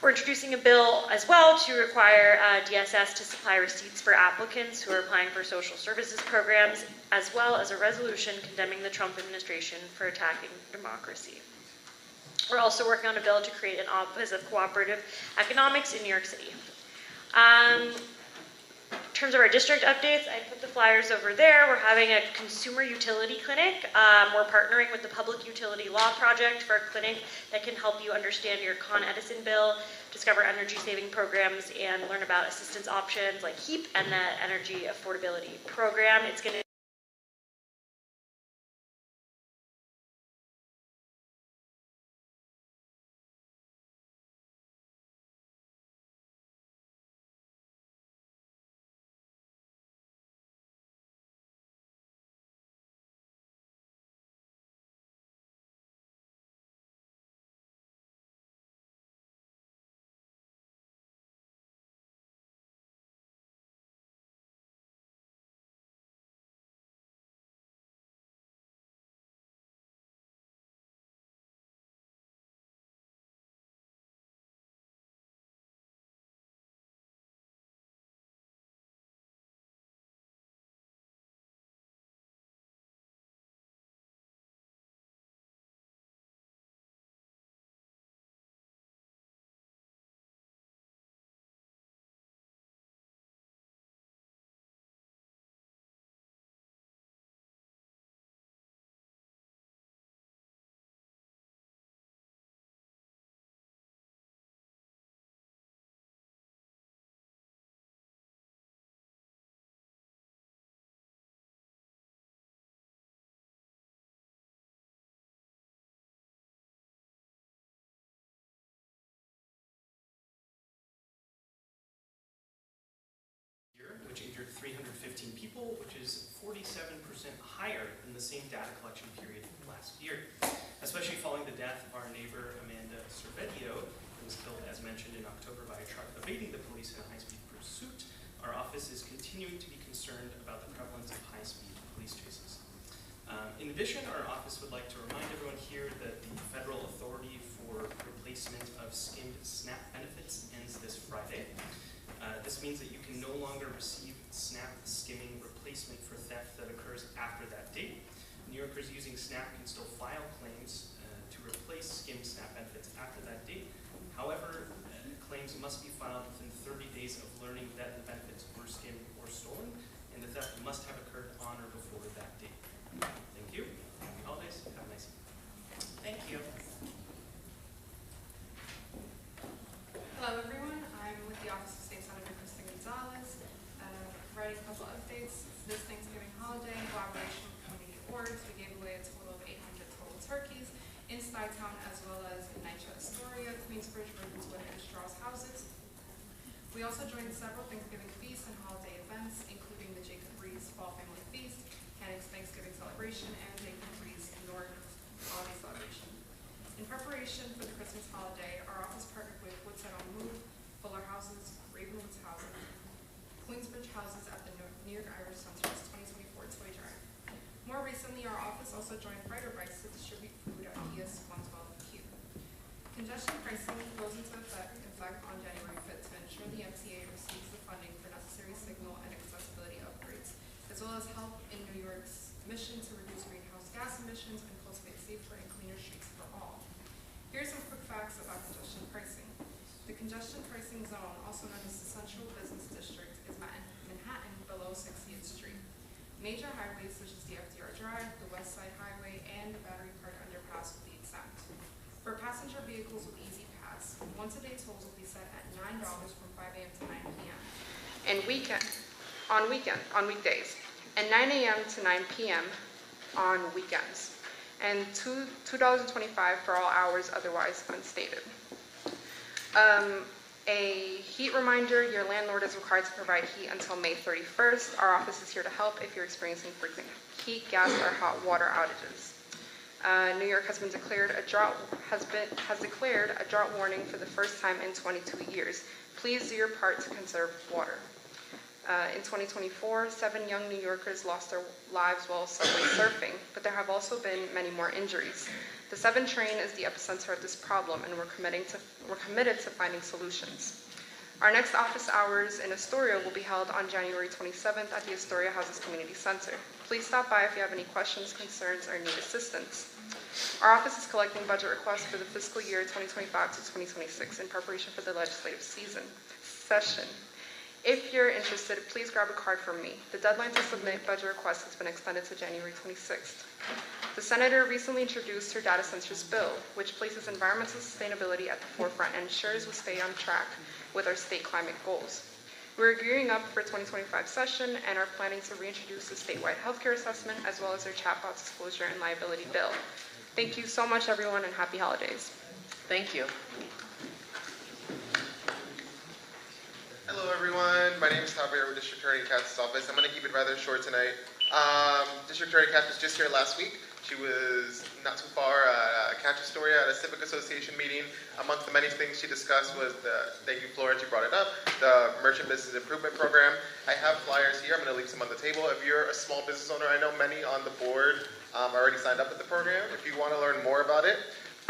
We're introducing a bill as well to require DSS to supply receipts for applicants who are applying for social services programs, as well as a resolution condemning the Trump administration for attacking democracy. We're also working on a bill to create an Office of Cooperative Economics in New York City. terms of our district updates, I put the flyers over there. We're having a consumer utility clinic. We're partnering with the Public Utility Law Project for a clinic that can help you understand your Con Edison bill, discover energy saving programs, and learn about assistance options like HEAP and the Energy Affordability Program. It's going to which injured 315 people, which is 47% higher than the same data collection period last year. Especially following the death of our neighbor Amanda Cervedio, who was killed, as mentioned, in October by a truck evading the police in a high-speed pursuit. Our office is continuing to be concerned about the prevalence of high-speed police chases. In addition, our office would like to remind everyone here that the federal authority for replacement of skimmed SNAP benefits ends this Friday. This means that you can no longer receive SNAP skimming replacement for theft that occurs after that date. New Yorkers using SNAP can still file claims to replace skimmed SNAP benefits after that date. However, claims must be filed within 30 days of learning that the benefits were skimmed or stolen, and the theft must have occurred on or before that date. Thank you. Happy holidays. Have a nice evening. Thank you. Hello, everyone. I'm with the Office of State Senator Kristen Gonzalez, providing a couple updates. This Thanksgiving holiday, in collaboration with community orgs, we gave away a total of 800 total turkeys in Stuytown, as well as in NYCHA Astoria, Queensbridge, Ravenswood, and Strauss houses. We also joined several Thanksgiving feasts and holiday events, including the Jacob Rees Fall Family Feast, Hannick's Thanksgiving Celebration, and Jacob Rees North Holiday Celebration. In preparation for the Christmas holiday, our office partnered with Woodside on Move, Fuller Houses, Ravenwoods Houses, Queensbridge Houses at the New York Irish Center's 2024 Toy Drive. More recently, our office also joined Brighter Bites to distribute food at PS 112Q. Congestion pricing goes into effect on January 5th to ensure the MTA receives the funding for necessary signal and accessibility upgrades, as well as help in New York's mission to reduce greenhouse gas emissions and cultivate safer and cleaner streets for all. Here's some quick facts about congestion pricing. The congestion pricing zone, also known as the Central Business District, is Manhattan below 60th Street. Major highways such as the FDR Drive, the West Side Highway, and the Battery Park Underpass will be exempt. For passenger vehicles with Easy Pass, once-a-day tolls will be set at $9 from 5 a.m. to 9 p.m. and on weekdays, and 9 a.m. to 9 p.m. on weekends, and $2.25 for all hours otherwise unstated. A heat reminder, your landlord is required to provide heat until May 31st. Our office is here to help if you're experiencing frequent heat, gas, or hot water outages. New York has declared a drought warning for the first time in 22 years. Please do your part to conserve water. In 2024, 7 young New Yorkers lost their lives while subway surfing, but there have also been many more injuries. The 7 train is the epicenter of this problem, and we're committed to finding solutions. Our next office hours in Astoria will be held on January 27th at the Astoria Houses Community Center. Please stop by if you have any questions, concerns, or need assistance. Our office is collecting budget requests for the fiscal year 2025 to 2026 in preparation for the legislative session. If you're interested, please grab a card from me. The deadline to submit budget requests has been extended to January 26th. The Senator recently introduced her data centers bill, which places environmental sustainability at the forefront and ensures we stay on track with our state climate goals. We're gearing up for 2025 session and are planning to reintroduce the statewide healthcare assessment as well as our chatbot disclosure and liability bill. Thank you so much, everyone, and happy holidays. Thank you. Hello, everyone. My name is Javier with District Attorney Katz's office. I'm going to keep it rather short tonight. District Attorney Katz was just here last week. She was not too far at Catch Astoria at a Civic Association meeting. Amongst the many things she discussed was thank you, Florence, you brought it up, the Merchant Business Improvement Program. I have flyers here. I'm going to leave some on the table. If you're a small business owner, I know many on the board already signed up with the program. If you want to learn more about it,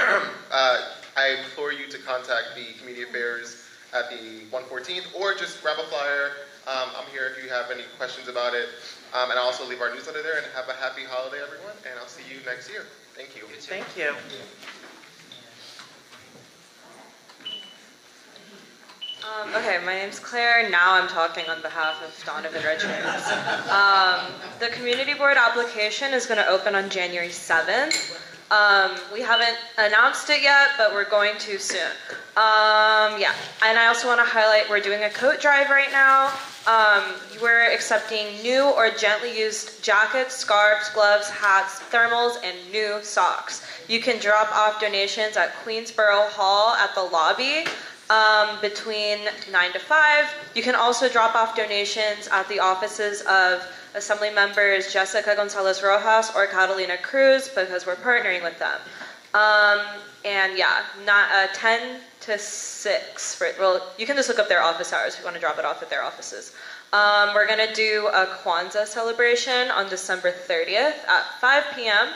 I implore you to contact the Community Affairs at the 114th or just grab a flyer. I'm here if you have any questions about it. And I'll also leave our newsletter there, and have a happy holiday, everyone, and I'll see you next year. Thank you. Thank you. Okay, my name's Claire. Now I'm talking on behalf of Donovan Richards. The community board application is going to open on January 7th. We haven't announced it yet, but we're going to soon. Yeah, and I also want to highlight we're doing a coat drive right now. We're accepting new or gently used jackets, scarves, gloves, hats, thermals, and new socks. You can drop off donations at Queensborough Hall at the lobby between 9 to 5. You can also drop off donations at the offices of Assembly members Jessica Gonzalez Rojas or Catalina Cruz because we're partnering with them. And yeah, not 10 to 6. Well, you can just look up their office hours if you want to drop it off at their offices. We're going to do a Kwanzaa celebration on December 30th at 5 p.m.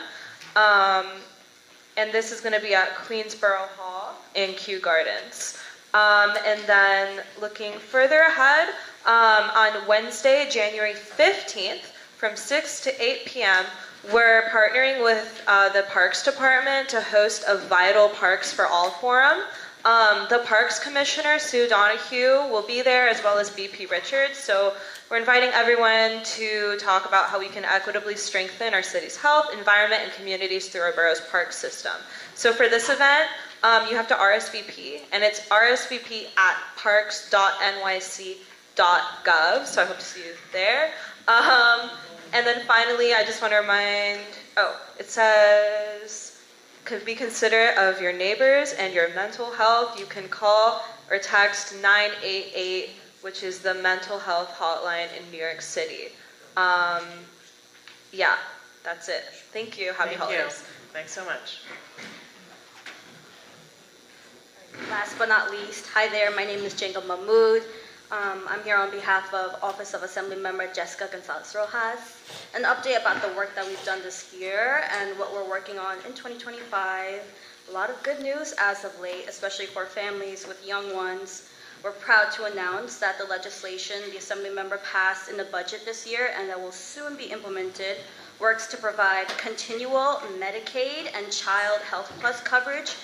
And this is going to be at Queensborough Hall in Kew Gardens. And then looking further ahead, on Wednesday, January 15th, from 6 to 8 p.m., we're partnering with the Parks Department to host a Vital Parks for All forum. The Parks Commissioner, Sue Donahue, will be there, as well as BP Richards. So we're inviting everyone to talk about how we can equitably strengthen our city's health, environment, and communities through our borough's park system. So for this event, you have to RSVP, and it's RSVP at parks.nyc.gov, so I hope to see you there. And then finally, I just want to remind, it says, could be considerate of your neighbors and your mental health. You can call or text 988, which is the mental health hotline in New York City. Yeah, that's it. Thank you. Happy holidays. Thanks so much. Last but not least, hi there, my name is Jingle Mahmood. I'm here on behalf of Office of Assembly Member Jessica Gonzalez Rojas. An update about the work that we've done this year and what we're working on in 2025. A lot of good news as of late, especially for families with young ones. We're proud to announce that the legislation the Assembly Member passed in the budget this year and that will soon be implemented works to provide continual Medicaid and Child Health Plus coverage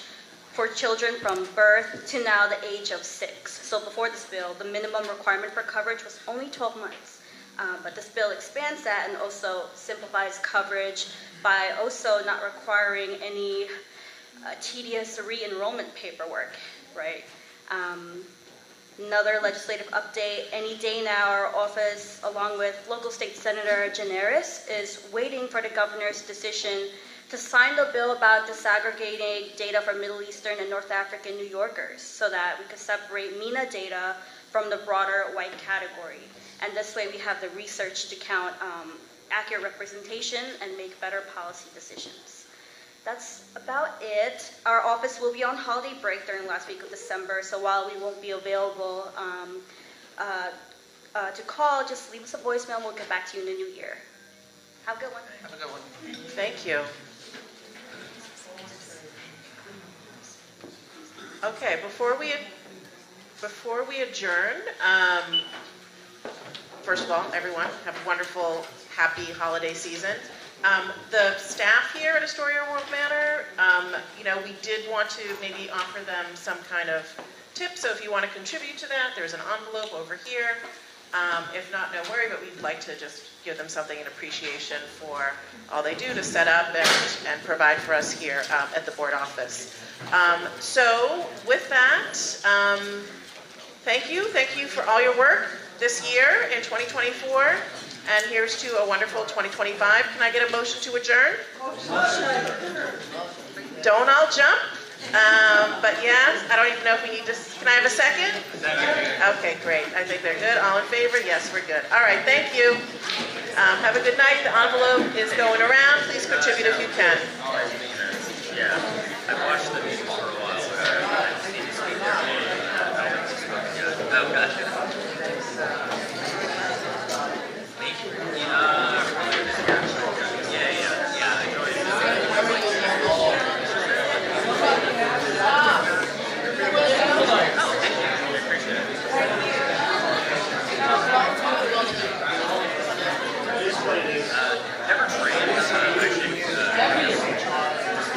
for children from birth to now the age of 6. So before this bill, the minimum requirement for coverage was only 12 months. But this bill expands that and also simplifies coverage by also not requiring any tedious re-enrollment paperwork, right? Another legislative update, any day now, our office, along with local state Senator Generis, is waiting for the governor's decision to sign the bill about disaggregating data for Middle Eastern and North African New Yorkers so that we could separate MENA data from the broader white category. And this way we have the research to count accurate representation and make better policy decisions. That's about it. Our office will be on holiday break during the last week of December, so while we won't be available to call, just leave us a voicemail and we'll get back to you in the new year. Have a good one. Have a good one. Thank you. Okay, before we adjourn, first of all, everyone, have a wonderful, happy holiday season. The staff here at Astoria World Manor, we did want to maybe offer them some kind of tip, so if you want to contribute to that, there's an envelope over here. If not, no worry, but we'd like to just give them something in appreciation for all they do to set up and provide for us here at the board office. So with that, thank you for all your work this year in 2024, and here's to a wonderful 2025. Can I get a motion to adjourn? Don't all jump. But yeah, I don't even know if we need to, can I have a second? Okay, great. I think they're good. All in favor? Yes, we're good. All right, thank you. Have a good night. The envelope is going around. Please contribute if you can. Yeah, I watched the meeting earlier.